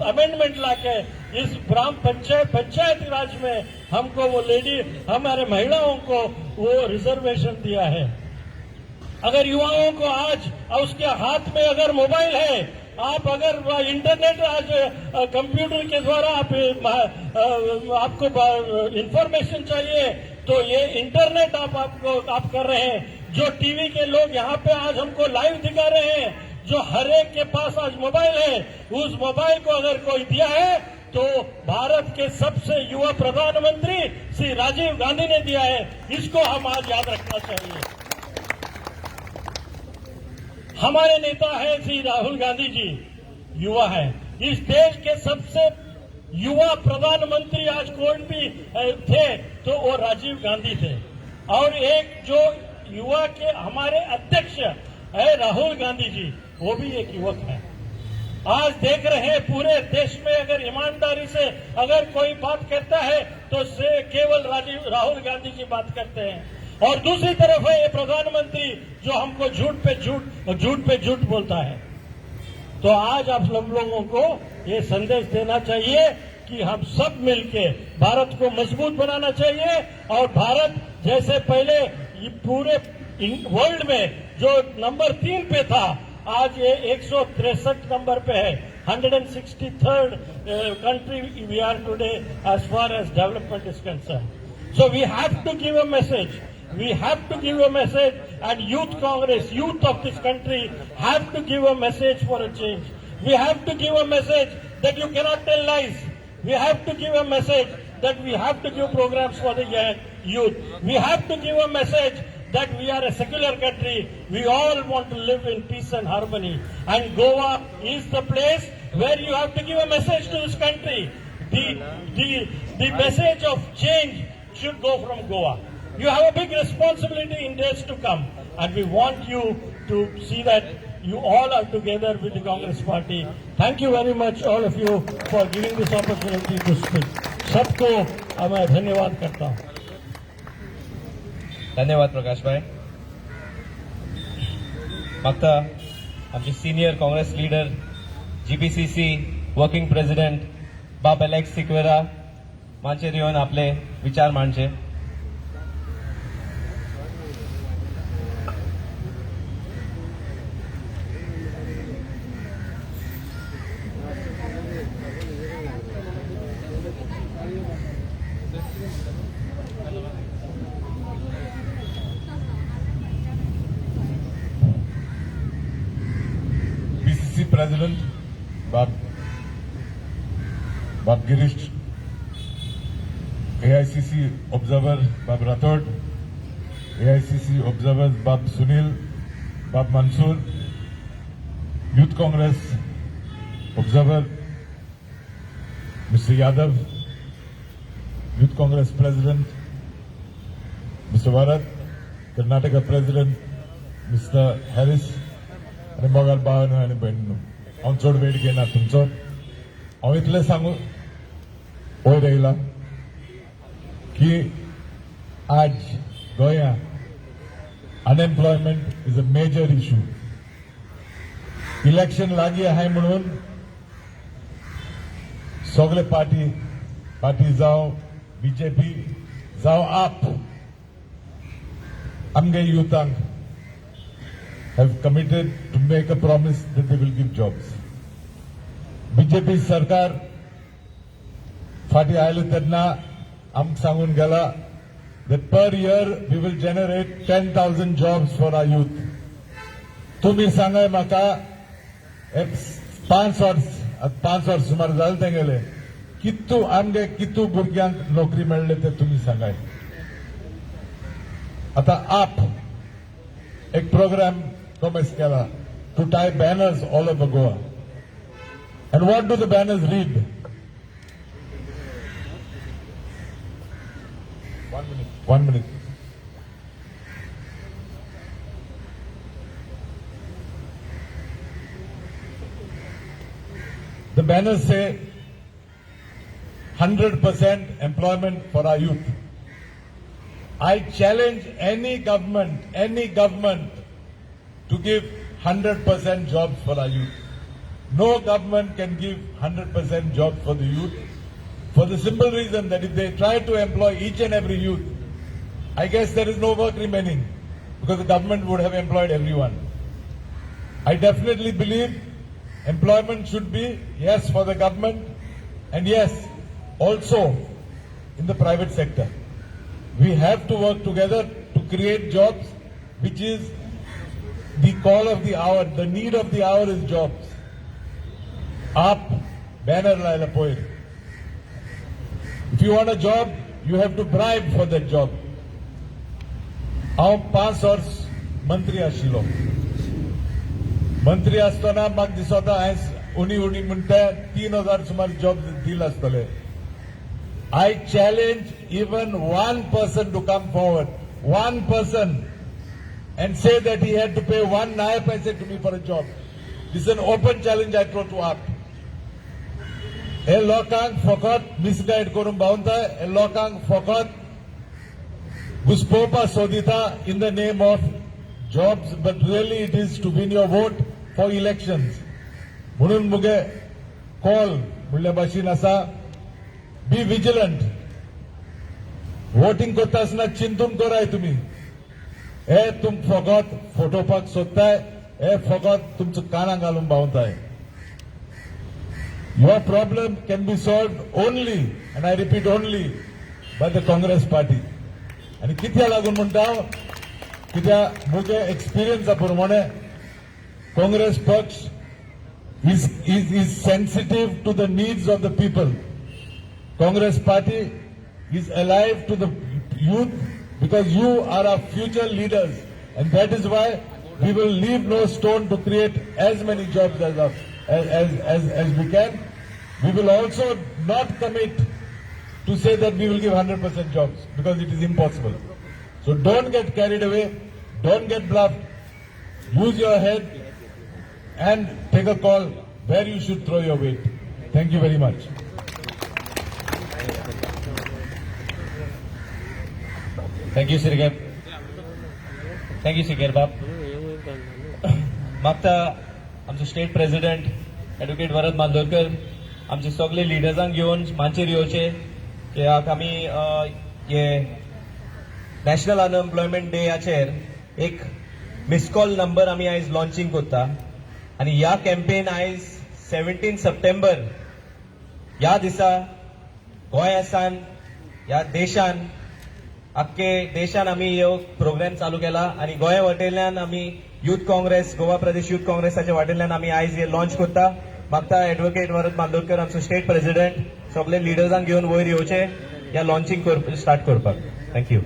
अमेंडमेंट लाके इस ग्राम पंचायत राज में हमको वो लेडी, हमारे महिलाओं को वो रिजर्वेशन दिया है। अगर युवाओं को आज उसके हाथ में अगर मोबाइल है, आप अगर इंटरनेट आज कंप्यूटर के द्वारा आपको इंफॉर्मेशन चाहिए तो ये इंटरनेट आप कर रहे हैं। जो टीवी के लोग यहाँ पे आज हमको लाइव दिखा रहे हैं, जो हर एक के पास आज मोबाइल है, उस मोबाइल को अगर कोई दिया है तो भारत के सबसे युवा प्रधानमंत्री श्री राजीव गांधी ने दिया है। इसको हम आज याद रखना चाहिए। हमारे नेता है श्री राहुल गांधी जी, युवा है। इस देश के सबसे युवा प्रधानमंत्री आज कोई भी थे तो वो राजीव गांधी थे। और एक जो युवा के हमारे अध्यक्ष है राहुल गांधी जी, वो भी एक युवक है। आज देख रहे हैं पूरे देश में अगर ईमानदारी से अगर कोई बात करता है तो से केवल राहुल गांधी जी बात करते हैं। और दूसरी तरफ है ये प्रधानमंत्री जो हमको झूठ पे झूठ बोलता है। तो आज आप सब लोगों को ये संदेश देना चाहिए कि हम सब मिलके भारत को मजबूत बनाना चाहिए। और भारत जैसे पहले पूरे वर्ल्ड में जो नंबर 3 पे था, आज ये 163 नंबर पे है। 163rd country we are today as far as development is concerned. So we have to give a message. We have to give a message, and Youth Congress, youth of this country have to give a message for a change. We have to give a message that you cannot tell lies. We have to give a message that we have to give programs for the youth. We have to give a message that we are a secular country. We all want to live in peace and harmony. And Goa is the place where you have to give a message to this country. The message of change should go from Goa. You have a big responsibility in days to come, and we want you to see that you all are together with the Congress Party. Thank you very much, all of you, for giving this opportunity to speak. सबको मैं धन्यवाद करता हूँ। धन्यवाद प्रकाश भाई। मागता आमचे senior Congress leader, GPCC working president बाप एलेक्स सिक्वेरा मांचेर येवन आपले विचार मांडचे। President Bab Girish, AICC Observer Bab Rathod, AICC Observers Bab Sunil, Bab Mansoor, Youth Congress Observer Mr. Yadav, Youth Congress President Mr. Bharat, Karnataka President Mr. Harris, અને મોગલ બાવન અને બહેનનું हांव चड वेळ घेना तुमचो. हांव इतलें सांगू वयर येयला की आज गोंया unemployment is a major issue. Election लागीं आहाय म्हणून सगळे पार्टी जावं बीजेपी जावं आप आमगे युथांक have committed to make a promise that they will give jobs. BJP सरकार फाटी आयले तेन्ना आमकां सांगून गेला that per year we will generate 10,000 jobs for our youth. तुम्ही सांगाय म्हाका एक 5 वर्स सुमार जाले तेंगेले कितू भुरग्यांक नोकरी मेळ्ळे ते तुम्ही सांगाय. आता आप एक प्रोग्राम कॉमेस केला to tie banners all over Goa. And what do the banners read? One minute. The banners say 100% employment for our youth. I challenge any government to give 100% jobs for our youth. No government can give 100% jobs for the youth for the simple reason that if they try to employ each and every youth, I guess there is no work remaining because the government would have employed everyone. I definitely believe employment should be, yes, for the government and yes, also in the private sector. We have to work together to create jobs, which is the call of the hour. The need of the hour is jobs. Aap banner laila poir. If you want a job, you have to bribe for that job. हांव 5 वर्स मंत्री आशिल्लो. मंत्री आसतना म्हाका दिसता हांवें उणी म्हणटा 3,000 सुमार जॉब दिले आसतले. I challenge even one person to come forward, one person, and say that he had to pay 1 naya paise to me for a job. This is an open challenge I throw to up. हे लोकांक फकत misguide करून भावता, हे लोकांक फकत घुसपोवपा सोदिता in the name of jobs, but really it is to win your vote for elections. म्हणून मुगे कॉल म्हणल्या भाशेन आसा, बी विजिलंट. वोटिंग करता आसतना चिंतून कराय तुम्ही. हे तुम फकत फोटोवपाक सोदताय, हे फकत तुमचो कानाक घालून भावताय. Your problem can be solved only, and I repeat only, by the Congress party. आणि कित्या लागून म्हणटा कित्या मुगे एक्सपिरियन्स प्रमाणे काँग्रेस पक्ष is sensitive to the needs of the people. Congress party is alive to the youth because you are our future leaders, and that is why we will leave no stone to create as many jobs as we can. We will also not commit to say that we will give 100% jobs because it is impossible. So don't get carried away, don't get bluffed. Use your head and take a call where you should throw your weight. Thank you very much. Thank you, Sirgep. Thank you, Siker Bab. मागता आमचो state president advocate Varad Bandodkar आमचे सगळे लिडर्सांक घेवन मांचेर येवचे कित्याक आमी हे national unemployment डेयाचेर एक मिस कॉल नंबर आमी आयज लॉन्चिंग करता आनी ह्या कॅम्पेन आयज 17 सप्टेंबर ह्या दिसा गोंयासान ह्या देशान आख्खे देशान आमी ह्यो प्रोग्राम चालू केला आनी गोंया वटेल्यान आमी युथ काँग्रेस गोवा प्रदेश युथ काँग्रेसाच्या वाटेल्यान आमी आयज हे लॉन्च करता. मागता एडवोकेट वरद बांदोडकर आमचो स्टेट प्रेसिडेंट सगळे लिडर्सांक घेवन वयर येवचे ह्या लॉन्चिंग स्टार्ट करपाक. थँक्यू.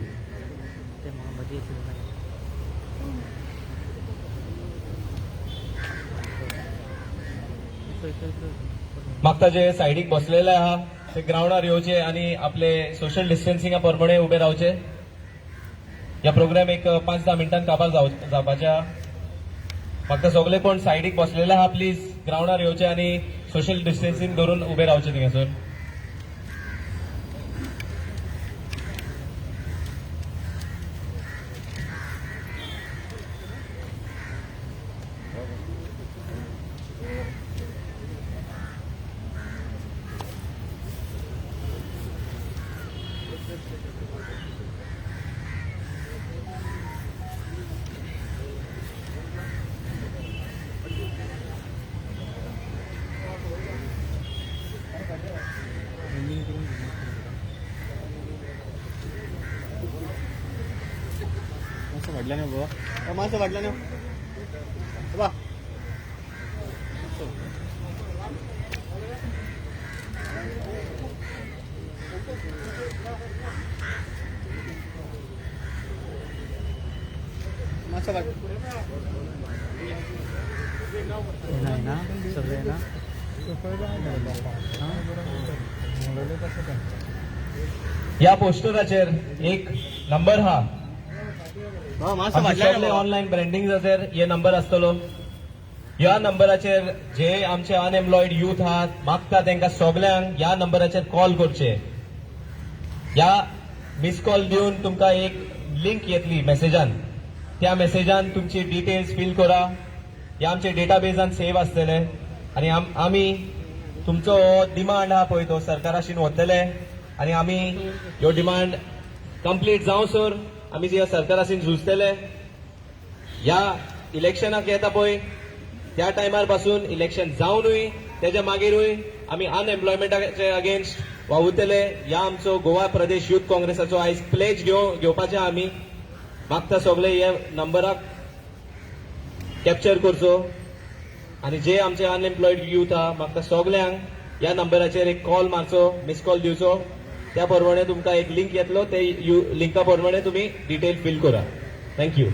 मागता जे सायडीक बसलेले आहा ते ग्राउंडार येवचे आणि आपले सोशल डिस्टन्सिंगा प्रमाणे उभे रावचे. ह्या प्रोग्राम एक 5-10 मिनिटांनी काबार जावपाच्या. मागता सगळे कोण सायडीक बसलेले आहा प्लीज ग्राउंडार येवचे आणि सोशल डिस्टन्सिंग धरून उभे रावचे थिंगासर. या पोस्टराचेर एक नंबर हा सगळे ऑनलाईन ब्रँडिंग जाचेर हे नंबर आसतलो. ह्या नंबराचेर जे आमचे अनएम्प्लॉयड यूथ आहात मागता तांकां सगळ्यांक ह्या नंबराचेर कॉल करचे. ह्या मिस कॉल दिवन तुमकां एक लिंक येतली मेसेजान. त्या मेसेजान तुमची डिटेल्स फिल करा. हे आमचे डेटाबेजान सेव्ह आसतले आणि आमी तुमचो डिमांड हा पळय तो सरकाराशीन वतले आणि आमी ह्यो डिमांड कंप्लीट जावसर आमी जे सरकाराशीन झुजतले. ह्या इलेक्शनाक येता पळय त्या टायमार पासून इलेक्शन जावनूय तेच्या मागीरूय आमी अनएम्प्लॉयमेंटाचे अगेन्स्ट वावुरतले. ह्या आमचो गोवा प्रदेश युथ काँग्रेसाचो आयज प्लेज घेवपाचे आमी मागता सगळे हे नंबराक कॅप्चर करचो आणि जे आमचे अनएम्प्लॉयड यूथ आहा मागता सगळ्यांक ह्या नंबराचेर एक कॉल मारचो, मिस कॉल दिवचो. त्या प्रमाणे तुमकां एक लिंक येतलो, ते लिंका प्रमाणे तुम्ही डिटेल फिल करा. थँक्यू.